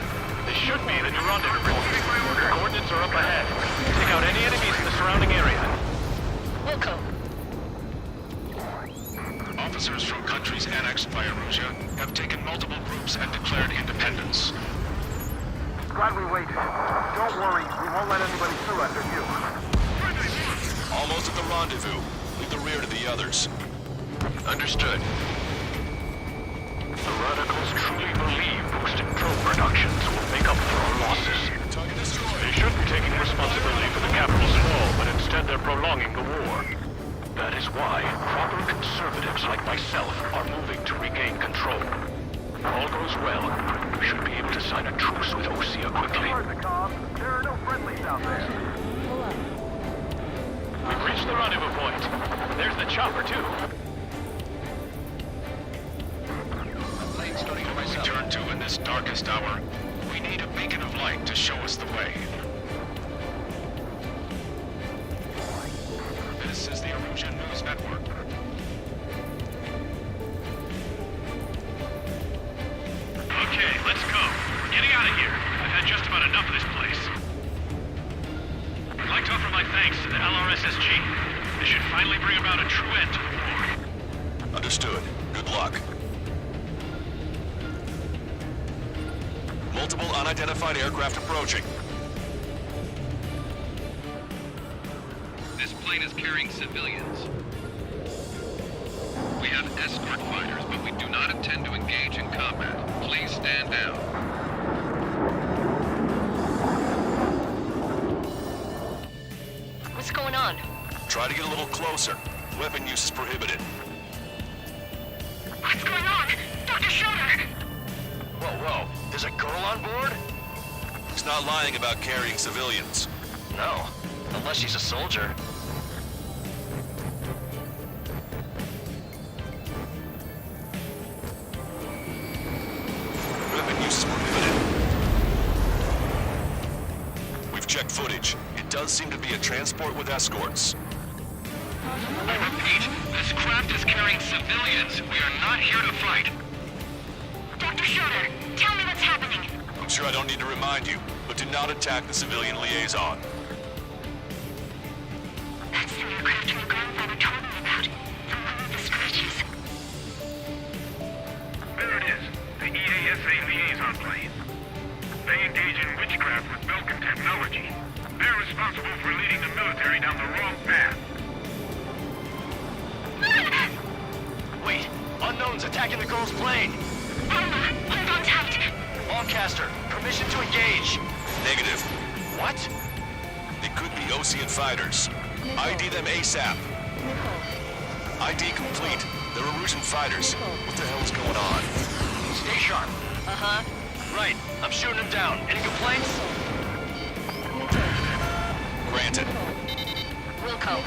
This should be the new rendezvous point. The coordinates are up ahead. Take out any enemies in the surrounding area. Wilco. Officers from countries annexed by Erusia have taken multiple groups and declared independence. Glad we waited. Don't worry, we won't let anybody through after you. Almost at the rendezvous. Leave the rear to the others. Understood. The radicals truly believe boosted probe productions will make up for our losses. Target destroyed. They shouldn't be taking responsibility for the capital's fall, but instead they're prolonging the war. That is why proper conservatives like myself are moving to regain control. If all goes well, we should be able to sign a truce with Osea quickly. There are no friendlies out there. We've reached the rendezvous point. There's the chopper, too. Return to in this darkest hour. We need a beacon of light to show us the way. This is the Erusia News Network. Okay, let's go. We're getting out of here. I've had just about enough of this place. I'd like to offer my thanks to the LRSSG. This should finally bring about a true end to the war. Understood. Good luck. Multiple unidentified aircraft approaching. This plane is carrying civilians. We have escort fighters, but we do not intend to engage in combat. Please stand down. What's going on? Try to get a little closer. Weapon use is prohibited. What's going on? Dr. Schroeder! Whoa. There's a girl on board? He's not lying about carrying civilians. No. Unless she's a soldier. Weapon use is prohibited. We've checked footage. It does seem to be a transport with escorts. I repeat, this craft is carrying civilians. We are not here to fight. Dr. Schroeder, tell me what's happening. I'm sure I don't need to remind you, but do not attack the civilian liaison. That's the aircraft your grandfather told me about. The one with the scratches. There it is. The EASA liaison plane. They engage in witchcraft with Belkin technology. They're responsible for leading the military down the wrong path. Wait, unknown's attacking the girl's plane. Hold on tight. Longcaster, permission to engage. Negative. What? They could be Ocean fighters. ID them ASAP. ID complete. They're Erusian fighters. What the hell is going on? Stay sharp. Uh-huh. Right, I'm shooting him down. Any complaints? Granted. Wilco.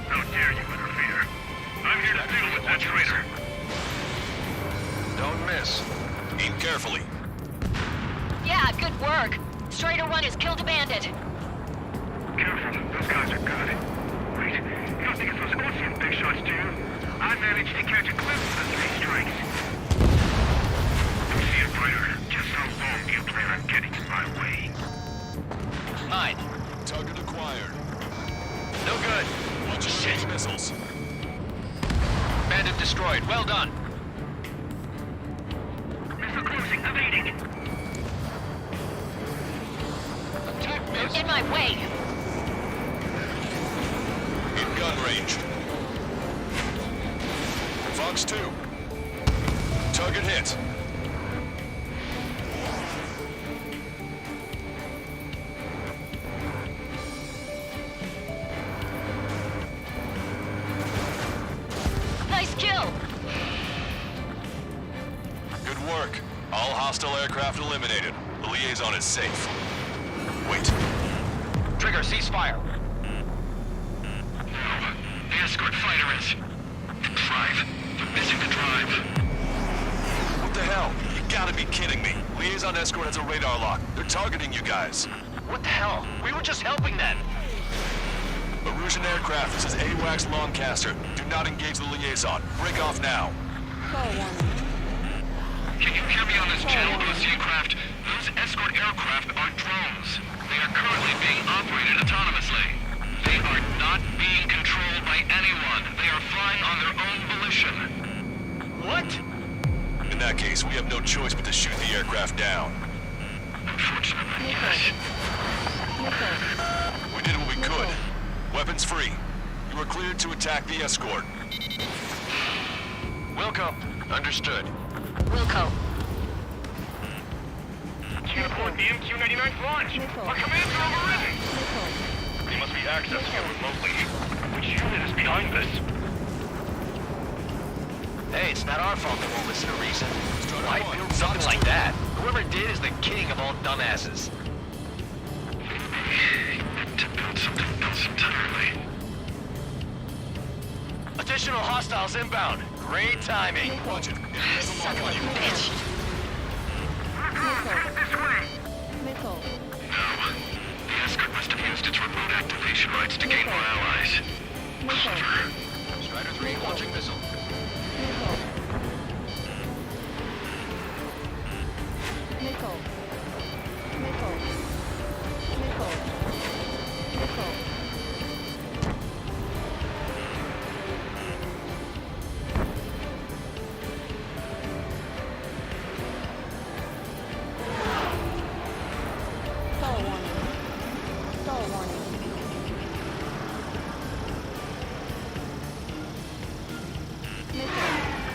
How dare you interfere? I'm here to deal with that traitor. Don't miss. Aim carefully. Yeah, good work. Strider 1 has killed a bandit. Careful, those guys are good. Wait, you don't think it's those Ocean big shots, do you? I managed to catch a glimpse of the 3 strikes. You see it, Ryder. Just how long do you plan on getting in my way? 9. Target acquired. No good. Watch your shit missiles. Bandit destroyed. Well done. Missile closing, evading. Attack You're miss. in my way. In gun range. Fox 2. Target hit. Nice kill. Good work. All hostile aircraft eliminated. The liaison is safe. Wait. Trigger, ceasefire. No. The escort fighter is... Drive. They're missing the drive. What the hell? You gotta be kidding me. Liaison escort has a radar lock. They're targeting you guys. What the hell? We were just helping them. Erusian aircraft, this is AWACS Lancaster. Do not engage the liaison. Break off now. Can you hear me on this channel, Ocean Craft? Those escort aircraft are drones. They are currently being operated autonomously. They are not being controlled by anyone. They are flying on their own volition. What? In that case, we have no choice but to shoot the aircraft down. Unfortunately, yes. We did what we could. Weapons free. You are cleared to attack the escort. Wilco. Understood. Wilco. Can't abort the MQ-99 launch. Our commands are overridden. They must be accessed here remotely. Which unit is behind this? Hey, it's not our fault they won't listen to reason. Why build something like that? Whoever did is the king of all dumbasses. To build something else entirely. Additional hostiles inbound. Great timing. Watch it. Son of a bitch. Missile. No. The escort must have used its remote activation rights to gain more allies. Clever. Strider 3 launching missile.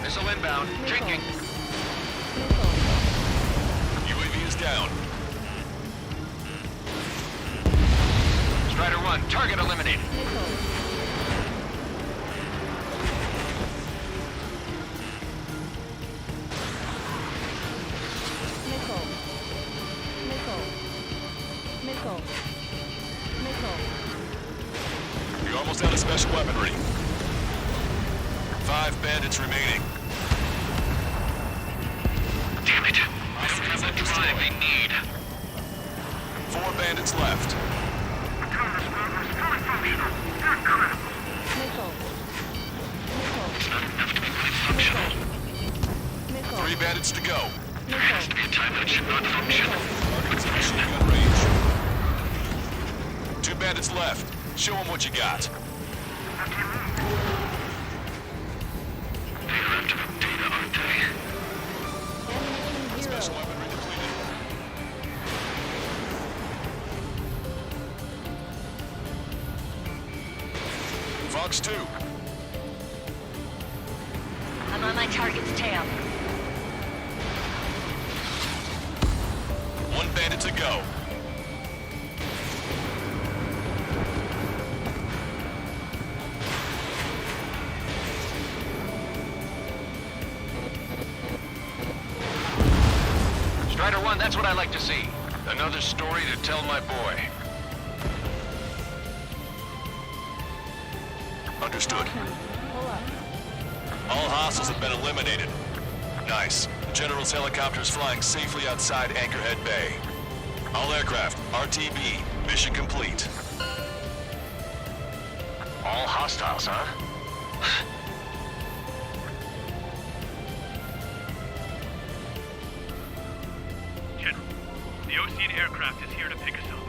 Missile inbound. Drinking. UAV is down. Strider 1, target eliminated. You're almost out of special weaponry. 5 bandits remaining. Damn it. We don't have the drive they need. 4 bandits left. It's not enough to be fully functional. 3 bandits to go. There has to be a time that it should not function. Target's in machine gun range. 2 bandits left. Show them what you got. They are after the data, aren't they? Special weaponry depleted. Fox 2. I'm on my target's tail. 1 bandit to go. Strider 1, that's what I like to see. Another story to tell my boy. Understood. All hostiles have been eliminated. Nice. The General's helicopter is flying safely outside Anchorhead Bay. All aircraft, RTB, mission complete. All hostiles, huh? General, the Ocean aircraft is here to pick us up.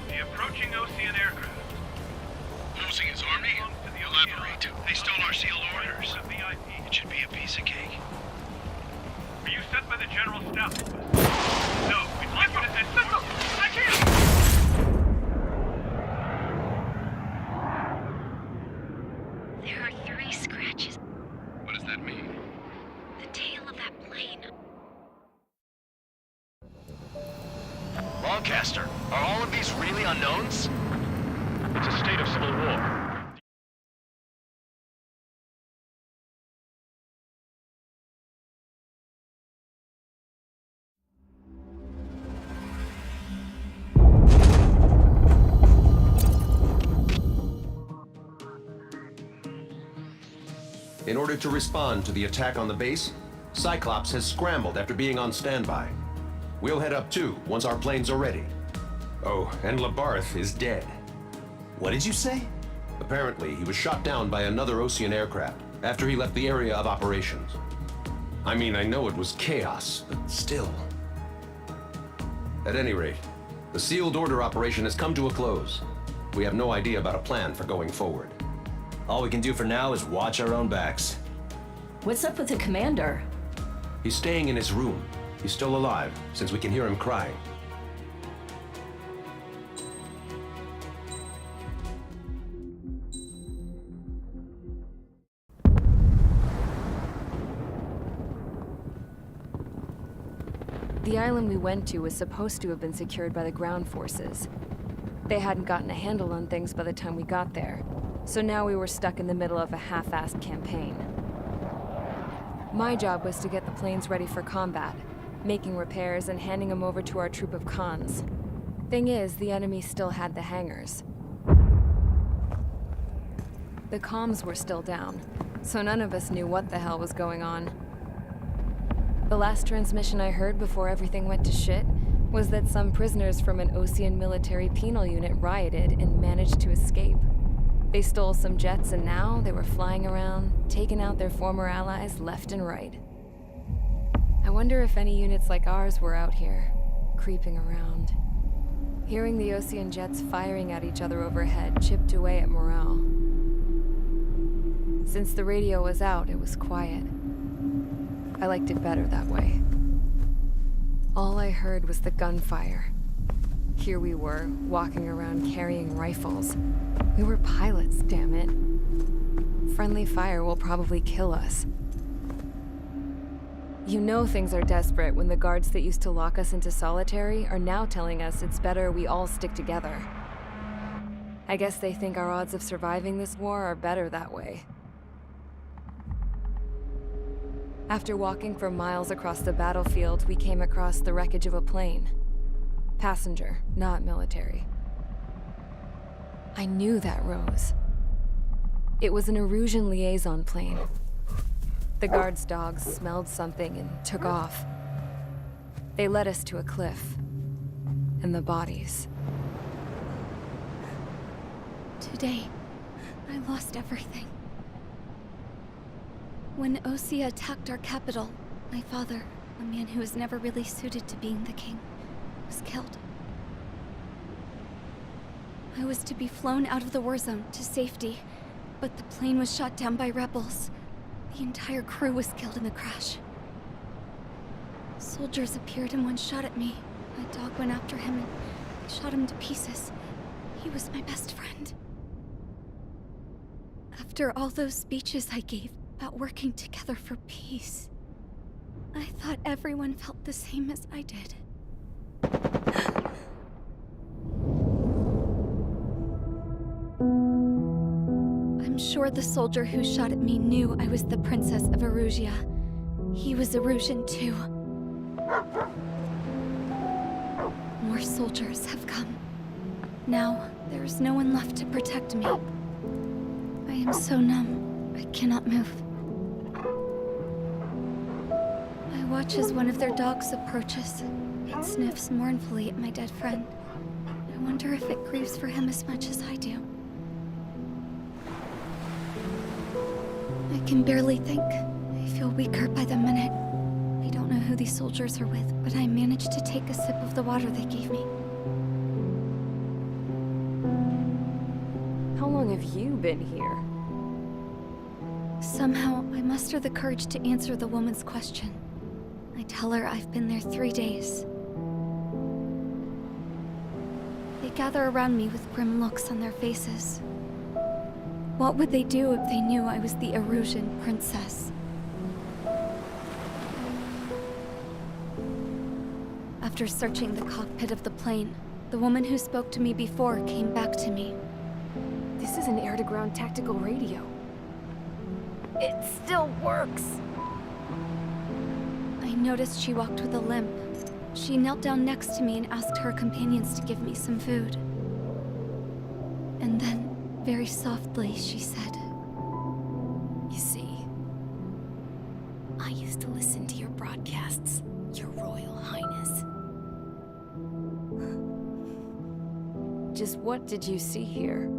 The approaching Ocean aircraft. Losing his army? Elaborate. They stole our sealed orders. It should be a piece of cake. Are you sent by the General Staff? No, we'd like you to send... I can't! There are 3 scratches. What does that mean? The tail of that plane. Lancaster, are all of these really unknowns? It's a state of civil war. In order to respond to the attack on the base, Cyclops has scrambled after being on standby. We'll head up too, once our planes are ready. Oh, and Labarth is dead. What did you say? Apparently, he was shot down by another Ocean aircraft after he left the area of operations. I mean, I know it was chaos, but still. At any rate, the sealed order operation has come to a close. We have no idea about a plan for going forward. All we can do for now is watch our own backs. What's up with the commander? He's staying in his room. He's still alive, since we can hear him crying. The island we went to was supposed to have been secured by the ground forces. They hadn't gotten a handle on things by the time we got there, so now we were stuck in the middle of a half-assed campaign. My job was to get the planes ready for combat, making repairs and handing them over to our troop of cons. Thing is, the enemy still had the hangars. The comms were still down, so none of us knew what the hell was going on. The last transmission I heard before everything went to shit was that some prisoners from an Ocean military penal unit rioted and managed to escape. They stole some jets and now they were flying around, taking out their former allies left and right. I wonder if any units like ours were out here, creeping around. Hearing the Ocean jets firing at each other overhead chipped away at morale. Since the radio was out, it was quiet. I liked it better that way. All I heard was the gunfire. Here we were, walking around carrying rifles. We were pilots, damn it. Friendly fire will probably kill us. You know things are desperate when the guards that used to lock us into solitary are now telling us it's better we all stick together. I guess they think our odds of surviving this war are better that way. After walking for miles across the battlefield, we came across the wreckage of a plane. Passenger, not military. I knew that rose. It was an Erusian liaison plane. The guard's dogs smelled something and took off. They led us to a cliff. And the bodies. Today, I lost everything. When Osea attacked our capital, my father, a man who was never really suited to being the king, was killed. I was to be flown out of the war zone to safety, but the plane was shot down by rebels. The entire crew was killed in the crash. Soldiers appeared and one shot at me. My dog went after him and I shot him to pieces. He was my best friend. After all those speeches I gave about working together for peace, I thought everyone felt the same as I did. I'm sure the soldier who shot at me knew I was the Princess of Erusia. He was Erusian too. More soldiers have come. Now, there is no one left to protect me. I am so numb, I cannot move. I watch as one of their dogs approaches. It sniffs mournfully at my dead friend. I wonder if it grieves for him as much as I do. I can barely think. I feel weaker by the minute. I don't know who these soldiers are with, but I managed to take a sip of the water they gave me. How long have you been here? Somehow, I muster the courage to answer the woman's question. I tell her I've been there 3 days. They gather around me with grim looks on their faces. What would they do if they knew I was the Erusian princess? After searching the cockpit of the plane, the woman who spoke to me before came back to me. This is an air-to-ground tactical radio. It still works! I noticed she walked with a limp. She knelt down next to me and asked her companions to give me some food. And then, very softly, she said, You see, I used to listen to your broadcasts, Your Royal Highness. Just what did you see here?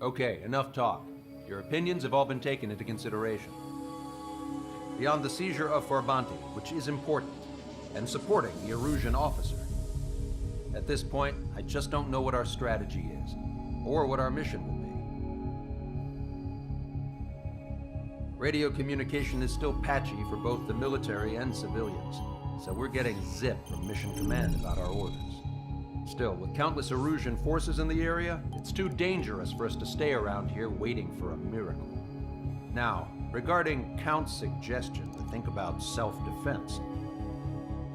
Okay, enough talk. Your opinions have all been taken into consideration. Beyond the seizure of Farbanti, which is important, and supporting the Erusian officer. At this point, I just don't know what our strategy is, or what our mission will be. Radio communication is still patchy for both the military and civilians, so we're getting zip from Mission Command about our orders. Still, with countless Erusian forces in the area, it's too dangerous for us to stay around here waiting for a miracle. Now, regarding Count's suggestion to think about self-defense,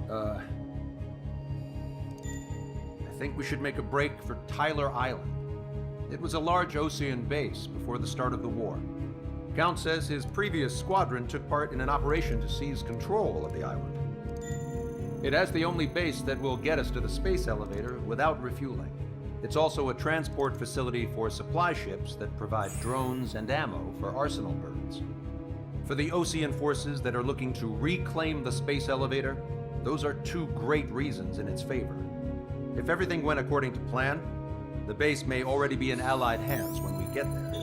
I think we should make a break for Tyler Island. It was a large Osean base before the start of the war. Count says his previous squadron took part in an operation to seize control of the island. It has the only base that will get us to the space elevator without refueling. It's also a transport facility for supply ships that provide drones and ammo for arsenal birds. For the Osean forces that are looking to reclaim the space elevator, those are two great reasons in its favor. If everything went according to plan, the base may already be in Allied hands when we get there.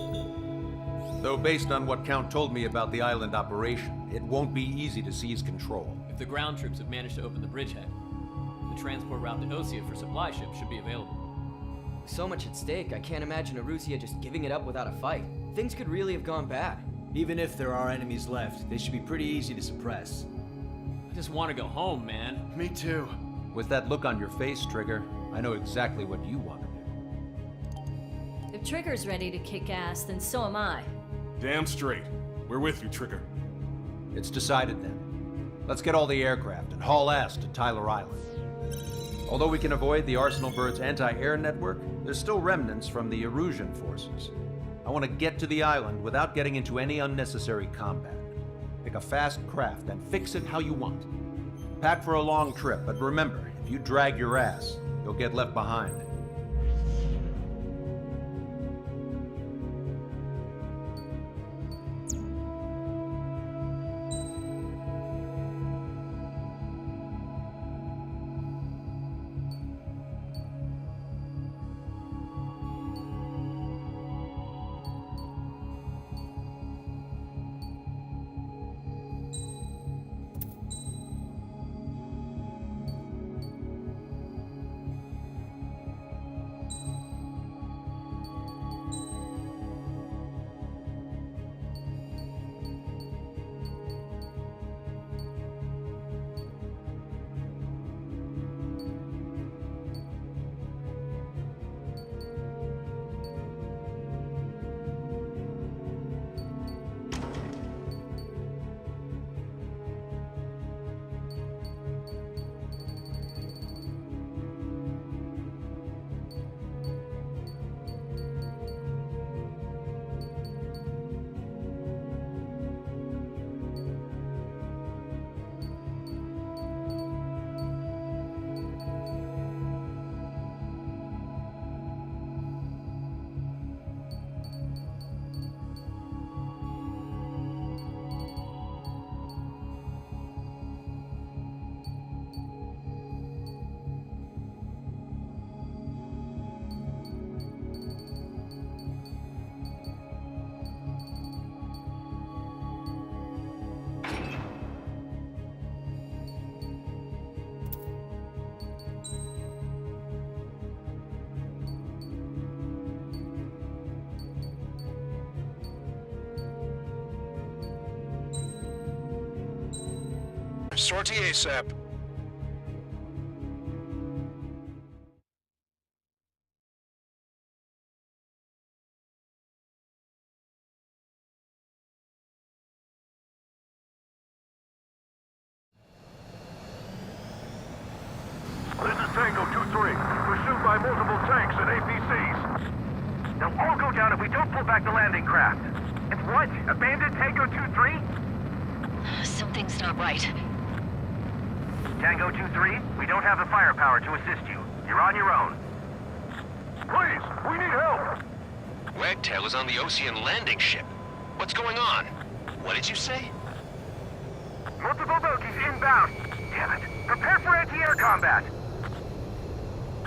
Though based on what Count told me about the island operation, it won't be easy to seize control. If the ground troops have managed to open the bridgehead, the transport route to Osea for supply ships should be available. With so much at stake, I can't imagine Erusia just giving it up without a fight. Things could really have gone bad. Even if there are enemies left, they should be pretty easy to suppress. I just want to go home, man. Me too. With that look on your face, Trigger, I know exactly what you want to do. If Trigger's ready to kick ass, then so am I. Damn straight. We're with you, Trigger. It's decided then. Let's get all the aircraft and haul ass to Tyler Island. Although we can avoid the Arsenal Bird's anti-air network, there's still remnants from the Erusian forces. I want to get to the island without getting into any unnecessary combat. Pick a fast craft and fix it how you want. Pack for a long trip, but remember, if you drag your ass, you'll get left behind. Sortie ASAP. This is Tango 2-3, pursued by multiple tanks and APCs. They'll all go down if we don't pull back the landing craft. And what? Abandon Tango 2-3? Something's not right. Tango 2-3, we don't have the firepower to assist you. You're on your own. Please, we need help! Wagtail is on the Ocean landing ship. What's going on? What did you say? Multiple bogies inbound. Damn it. Prepare for anti-air combat.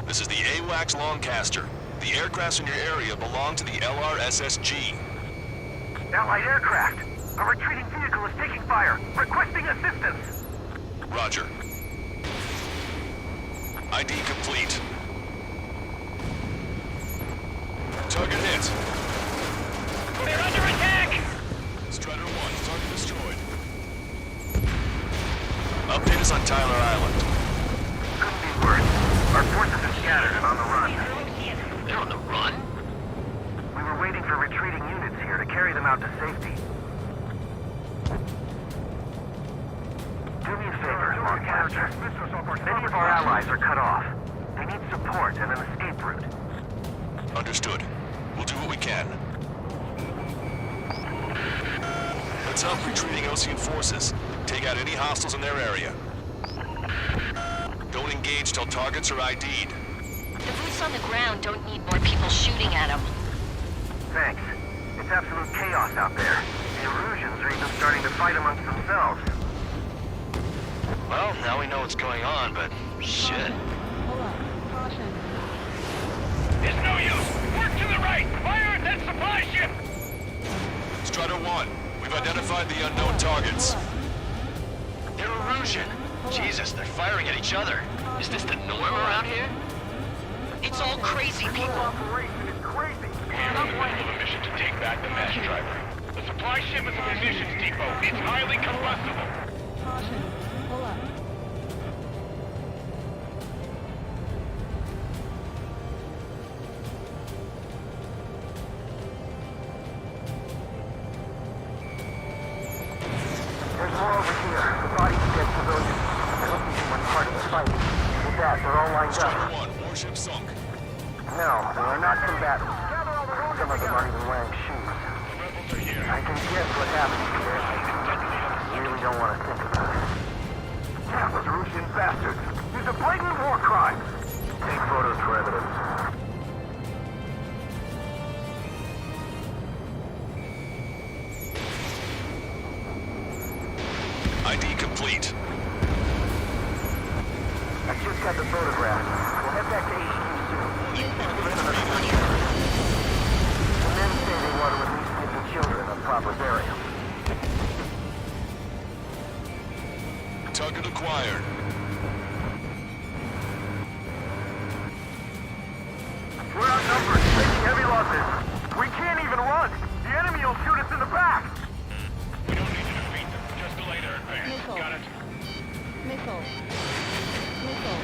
This is the AWACS Longcaster. The aircrafts in your area belong to the LRSSG. Allied aircraft. A retreating vehicle is taking fire. Requesting assistance. Roger. ID complete. Target hit. We're under attack! Strider 1, target destroyed. Update us on Tyler Island. Couldn't be worse. Our forces are scattered and on the run. They're on the run? We were waiting for retreating units here to carry them out to safety. Do me a favor, Longcaster. Many of our allies are cut off. They need support and an escape route. Understood. We'll do what we can. Let's help retreating Ocean forces. Take out any hostiles in their area. Don't engage till targets are ID'd. The boots on the ground don't need more people shooting at them. Thanks. It's absolute chaos out there. The Erusians are even starting to fight amongst themselves. Well, now we know what's going on, but shit. Hold up. Caution. There's no use! Work to the right! Fire at that supply ship! Strider 1, we've identified the unknown targets. They're Erusian. Jesus, they're firing at each other. Is this the norm around here? It's all crazy people. Operation is crazy. We're in the middle of a mission to take back the mass driver. The supply ship is a munitions depot. It's highly combustible. Caution. Hold up. There's more over here. The bodies of dead civilians. There must be someone part of the fight. With that, they're all lined Strider up. 1, warship sunk. No, they are not combatants. Some of them aren't even wearing shoes. I can guess what happened here. I really don't want to think about it. That was Russian bastards. These are blatant war crimes. Take photos for evidence. ID complete. I just got the photograph. We'll head back to HQ soon. The men say they want to release missing children on proper burial. Target acquired. We're outnumbered, taking heavy losses. We can't even run. The enemy will shoot us in the back. We don't need to defeat them. Just delay their advance. Missile. Got it? Missile. Missile.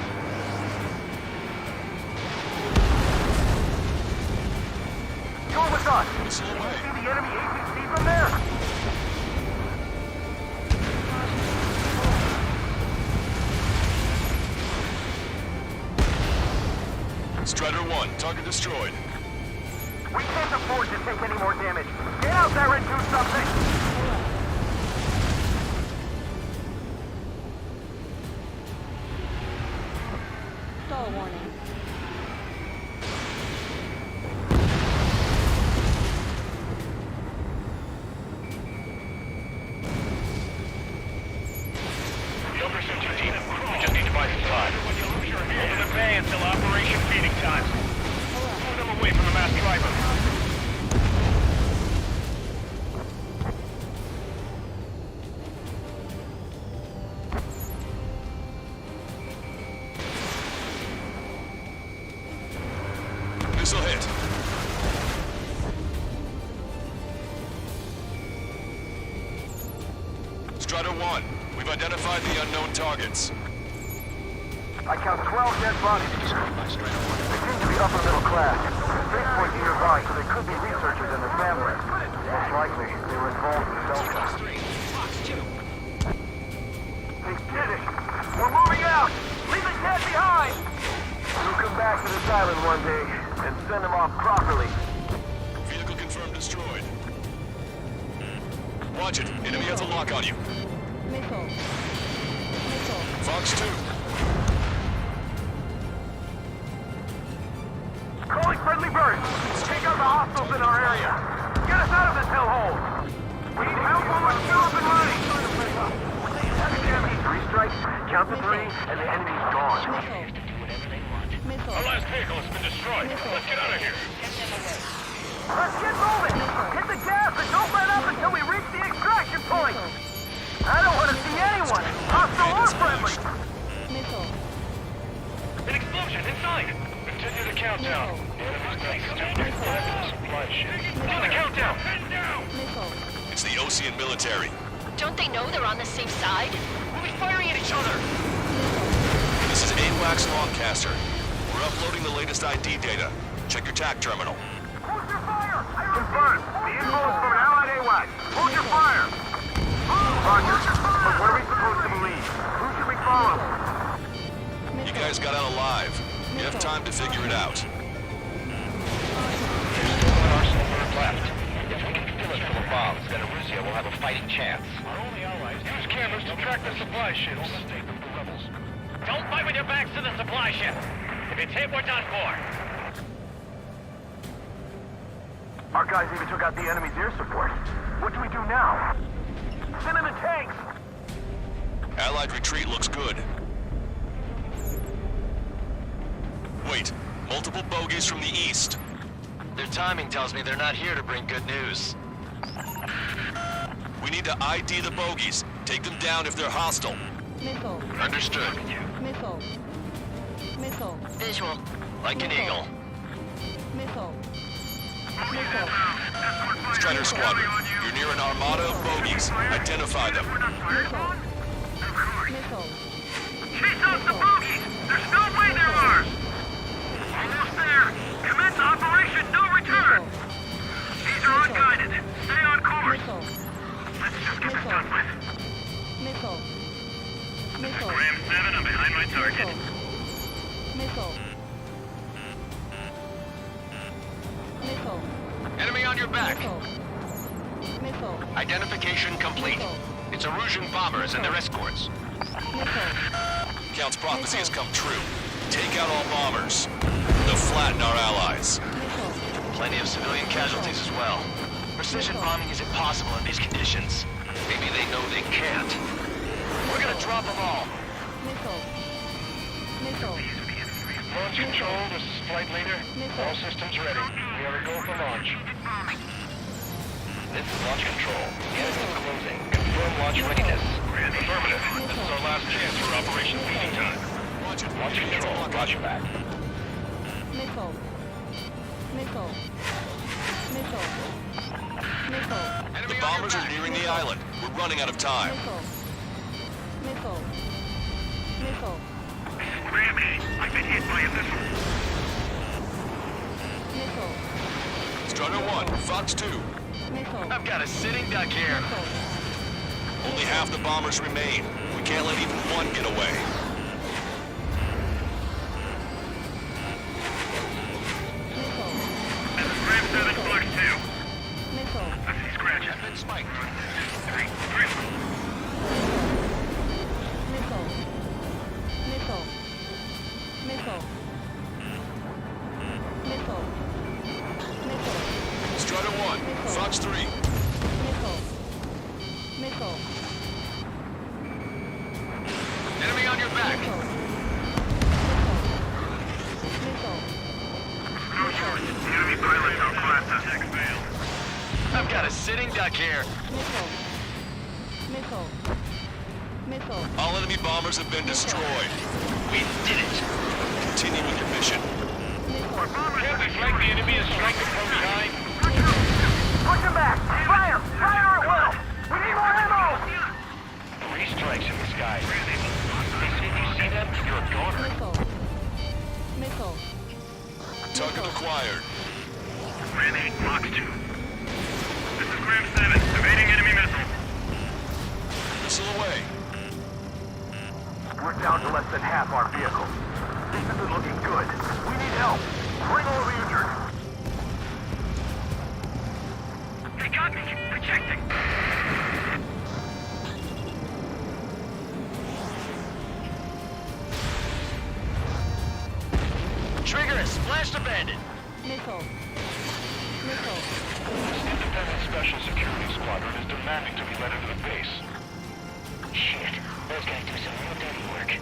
Go with us. Missile away. See the enemy APC from there? Strider 1, target destroyed. We can't afford to take any more damage. Get out there and do something! Stall warning. Don't pursue too deep. We just need to buy some time. Hold them at bay until operation feeding time. Move them away from the mass driver. Missile hit. Strider 1, we've identified the unknown targets. I count 12 dead bodies here. They seem to be upper middle class. Spaceport's nearby, so they could be researchers and their families. Most likely, they were involved in self-defense. They did it! We're moving out! Leave the dead behind! We'll come back to this island one day and send them off properly. Vehicle confirmed destroyed. Watch it. Enemy has a lock on you. Missile. Missile. Fox 2. Calling friendly birds. Take out the hostiles in our area. Get us out of this hellhole. We need help while we're still up and running. That's the enemy. 3 strikes, count to 3, and the enemy's gone. Missile. Our last vehicle has been destroyed. Let's get out of here. Let's get moving. Hit the gas and don't let up until we reach the extraction point. I don't want to see anyone, hostile or friendly. Missile. An explosion inside. Continue the countdown. The enemy's base is just right behind the supply ship. Do the countdown. Missile. It's the Ocean military. Don't they know they're on the same side? We'll be firing at each other! This is AWACS Longcaster. We're uploading the latest ID data. Check your TAC terminal. Hold your fire. Confirmed. The info is from an allied AWAC. Hold your fire. Roger. But what are we supposed to believe? Who should we follow? You guys got out alive. You have time to figure it out. There's still an arsenal bird left. If we can fill it full of bombs, then Arusia will have a fighting chance. Our only allies use cameras to track the supply ships. Don't mistake them for rebels. Don't fight with your backs to the supply ship! If it's hit, we're done for! Our guys even took out the enemy's air support. What do we do now? Send in the tanks! Allied retreat looks good. Wait, multiple bogies from the east. Their timing tells me they're not here to bring good news. We need to ID the bogies. Take them down if they're hostile. Missile. Understood. Missile. Missile. Visual. Like an eagle. Missile. Missile. Strider Squadron, you're near an armada of bogies. Identify them. Missile. Missile. Chase out the bogies! There's no way they're ours! Almost there! Commence Operation No Return! These are unguided. Stay on course! Missile. Let's just get this done with. Missile. Missile. Ram 7, I'm behind my target. Missile. Missile. Enemy on your back! Missile. Missile. Identification complete. It's Arusian bombers and their escorts. Missile. Count's prophecy has come true. Take out all bombers. They'll flatten our allies. Plenty of civilian casualties as well. Precision bombing is impossible in these conditions. Maybe they know they can't. We're gonna drop them all. Missile. Missile. Launch control, this is flight leader. All systems ready. We are a go for launch. This is launch control. The enemy's closing. Confirm launch readiness. Affirmative. This is our last chance for Operation Feeding Time. Launch control. Roger back. Missile. Missile. Missile. Missile. The bombers are nearing the island. We're running out of time. Missile. Missile. Ram 8, I've been hit by a missile. Missile. Strider 1, Fox 2. Missile. I've got a sitting duck here. Only half the bombers remain. We can't let even one get away. Ram 7, Fox 2. Missile. I see scratch. I've been spiked. Three. Missile. Missile. Missile. Missile. Missile. Strider 1, Fox 3. Missile. Missile. Enemy on your back. Missile. No choice. The enemy pilots outclassed us. I've got a sitting duck here. Missile. Missile. Missile. All enemy bombers have been destroyed. We did it. Continue with your mission. Can't we flank the enemy and strike them from behind? Push them back! Fire! Fire at will! We need more ammo! 3 strikes in the sky. If you see them, you're a goner. Missile. Missile. Target acquired. Ram 8, Fox 2. This is Ram 7, evading enemy missile. Missile away. We're down to less than half our vehicles. This isn't looking good. We need help. Bring all the injured. They got me. Protecting. this? Blast abandoned. Missile. Missile. Independent Special Security Squadron is demanding to be let into the base. Shit, those guys do some real dirty work.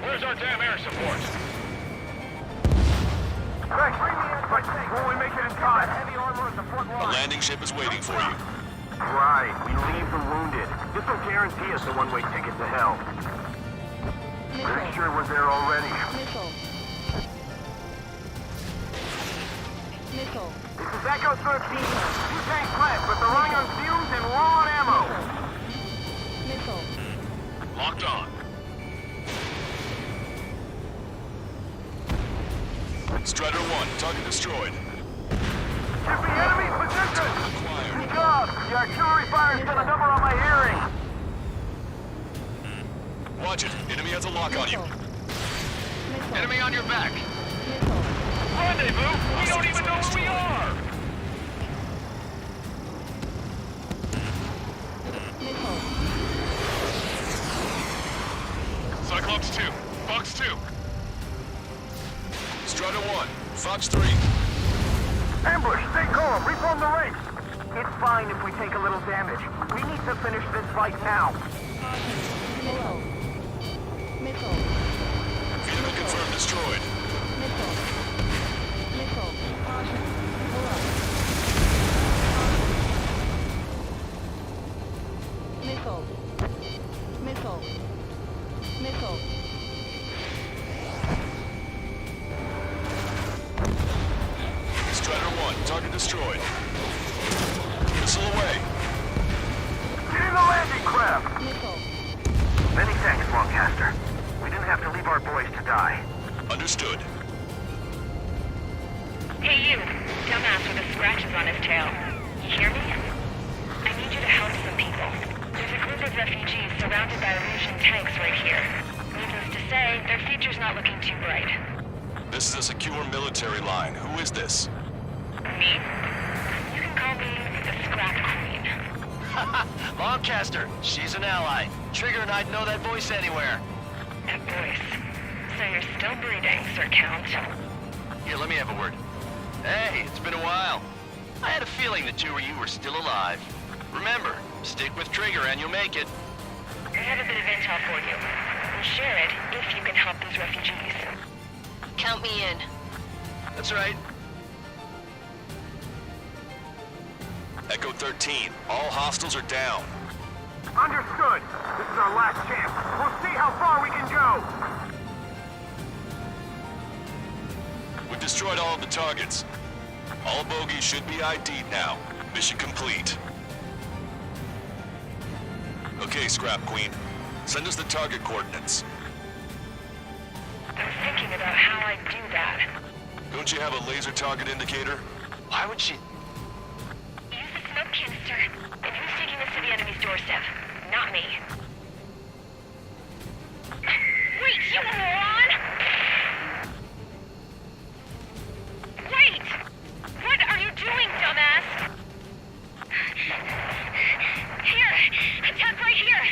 Where's our damn air support? Greg, bring me in. Will we make it in time? Heavy armor at the front A line. landing ship is waiting for you. Right. We leave the wounded. This will guarantee us a one-way ticket to hell. Pretty sure we're there already. Missile. Missile. This is Echo 13. Two tanks left, but they're running on fumes and low on ammo. Missile. Locked on. Strider 1, target destroyed. Should be enemy position. Good job. The artillery fire's gonna double on my hearing. Watch it. Enemy has a lock on you. Missile. Enemy on your back. Missile. Rendezvous? We don't even know where we are! Missile. Cyclops 2, Fox 2. Strider 1, Fox 3. Ambush, stay calm. Reform the ranks. It's fine if we take a little damage. We need to finish this fight now. Missile. Missile. Vehicle confirmed destroyed. Missile. Missile. Hello. Missile. Missile. Missile. Strider 1, target destroyed. Missile away. Get in the landing craft. Missile. Many thanks, Lancaster. We didn't have to leave our boys to die. Understood. Hey you, dumbass with the scratches on his tail. You hear me? I need you to help some people. There's a group of refugees surrounded by Russian tanks right here. Needless to say, their future's not looking too bright. This is a secure military line. Who is this? Me? You can call me the Scrap Queen. Lancaster, she's an ally. Trigger and I'd know that voice anywhere. That voice. So you're still breathing, Sir Count. Here, let me have a word. Hey, it's been a while. I had a feeling the two of you were still alive. Remember, stick with Trigger and you'll make it. I have a bit of intel for you. We'll share it if you can help these refugees. Count me in. That's right. Echo 13, all hostiles are down. Understood. This is our last chance. We'll see how far we can go. We've destroyed all of the targets. All bogies should be ID'd now. Mission complete. Okay, Scrap Queen. Send us the target coordinates. I was thinking about how I'd do that. Don't you have a laser target indicator? Why would she... Use the smoke canister. And who's taking this to the enemy's doorstep? Not me. Wait, you moron! Wait! What are you doing, dumbass? Here! Attack right here!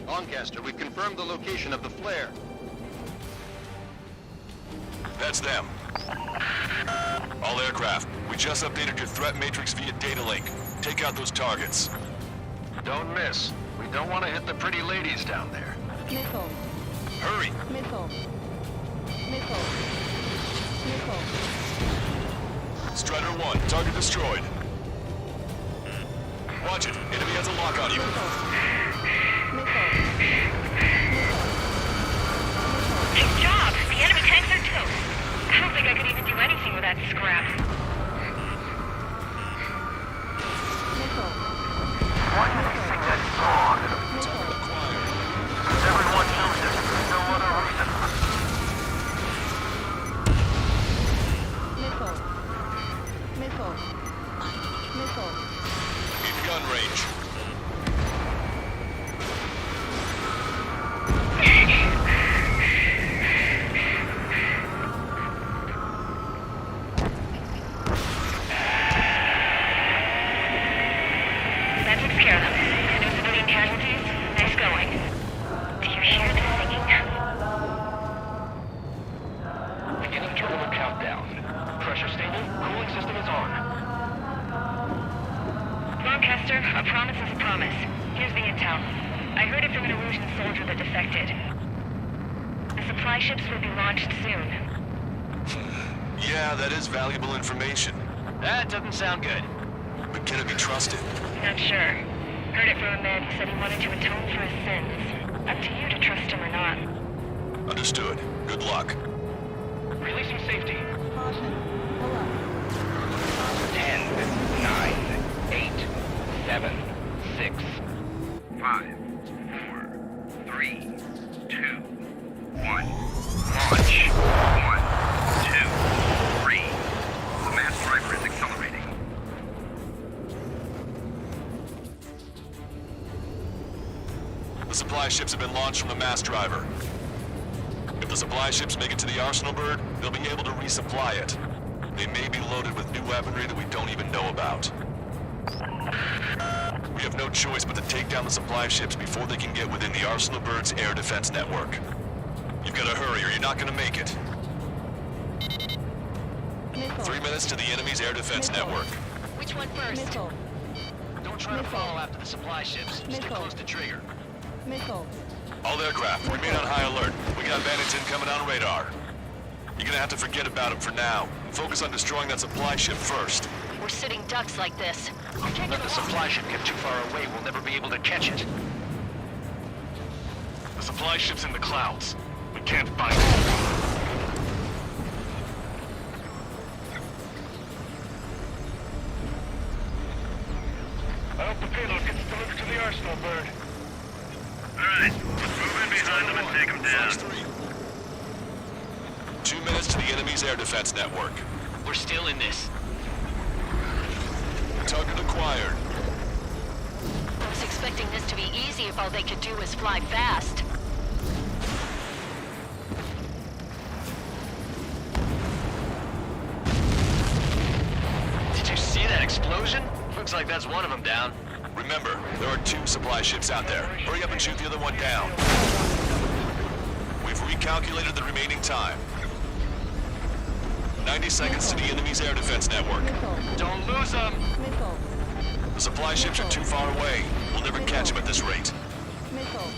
Lancaster, we've confirmed the location of the flare. That's them. All aircraft, we just updated your threat matrix via data link. Take out those targets. Don't miss. We don't want to hit the pretty ladies down there. Missile. Hurry! Missile. Missile. Missile. Strider 1, target destroyed. Watch it. Enemy has a lock on you. Nice job! The enemy tanks are toast. I don't think I could even do anything with that scrap. supply ships will be launched soon. Yeah, that is valuable information. That doesn't sound good. But can it be trusted? Not sure. Heard it from a man who said he wanted to atone for his sins. Up to you to trust him or not. Understood. Good luck. Releasing safety. Caution. Pull up. 10, 9, 8, 7, 6, 5, 4, 3, 2, 1. Launch. 1, 2, 3. The mass driver is accelerating. The supply ships have been launched from the mass driver. If the supply ships make it to the Arsenal bird, they'll be able to resupply it. They may be loaded with new weaponry that we don't even know about. We have no choice but to take down the supply ships before they can get within the Arsenal bird's air defense network. You've got to hurry or you're not going to make it. Missile. 3 minutes to the enemy's air defense network. Which one first? Missile. Don't try to follow after the supply ships. Stay Missile. close to trigger. Missile. All aircraft, remain on high alert. We got bandits incoming on radar. You're gonna have to forget about them for now. Focus on destroying that supply ship first. We're sitting ducks like this. Let the supply ship get too far away, we'll never be able to catch it. The supply ship's in the clouds. We can't find it. I hope the payload gets delivered to the Arsenal bird. Alright, let's move in behind them and take them down. Fox 3. 2 minutes to the enemy's air defense network. We're still in this. Target acquired. I was expecting this to be easy if all they could do was fly fast. Did you see that explosion? Looks like that's one of them down. Remember, there are 2 supply ships out there. Hurry up and shoot the other one down. We've recalculated the remaining time. 90 seconds to the enemy's air defense network. Don't lose them! Missile. The supply ships are too far away. We'll never catch them at this rate. Missile.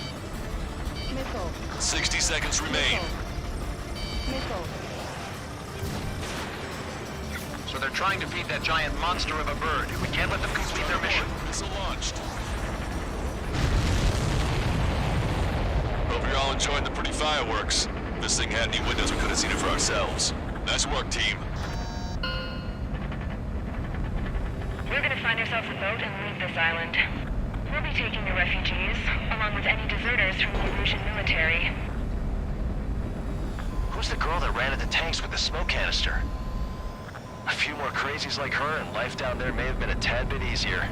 Missile. 60 seconds remain. Missile. So they're trying to feed that giant monster of a bird. We can't let them complete their mission. Missile launched. Hope you're all enjoying the pretty fireworks. If this thing had any windows, we could have seen it for ourselves. Nice work, team. We're gonna find ourselves a boat and leave this island. We'll be taking the refugees, along with any deserters from the Illusion military. Who's the girl that ran at the tanks with the smoke canister? A few more crazies like her, and life down there may have been a tad bit easier.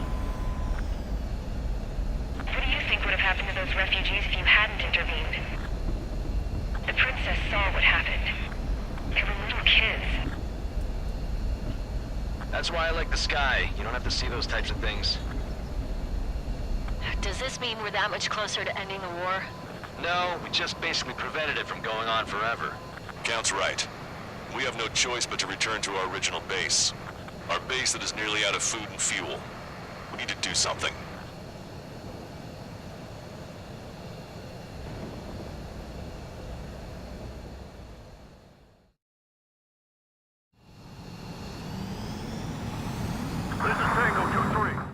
What do you think would have happened to those refugees if you hadn't intervened? The princess saw what happened. They were little kids. That's why I like the sky. You don't have to see those types of things. Does this mean we're that much closer to ending the war? No, we just basically prevented it from going on forever. Count's right. We have no choice but to return to our original base. Our base that is nearly out of food and fuel. We need to do something. This is Tango 2-3.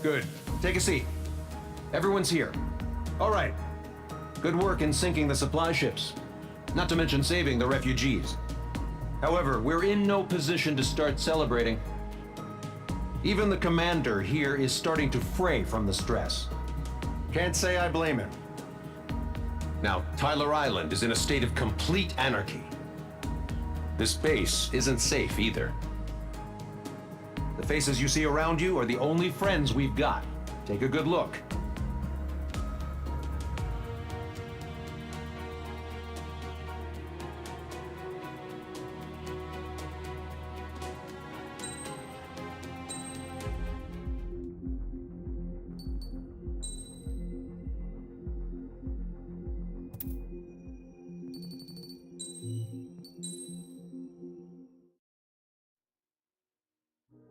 Good. Take a seat. Everyone's here. All right. Good work in sinking the supply ships. Not to mention saving the refugees. However, we're in no position to start celebrating. Even the commander here is starting to fray from the stress. Can't say I blame him. Now, Tyler Island is in a state of complete anarchy. This base isn't safe either. The faces you see around you are the only friends we've got. Take a good look.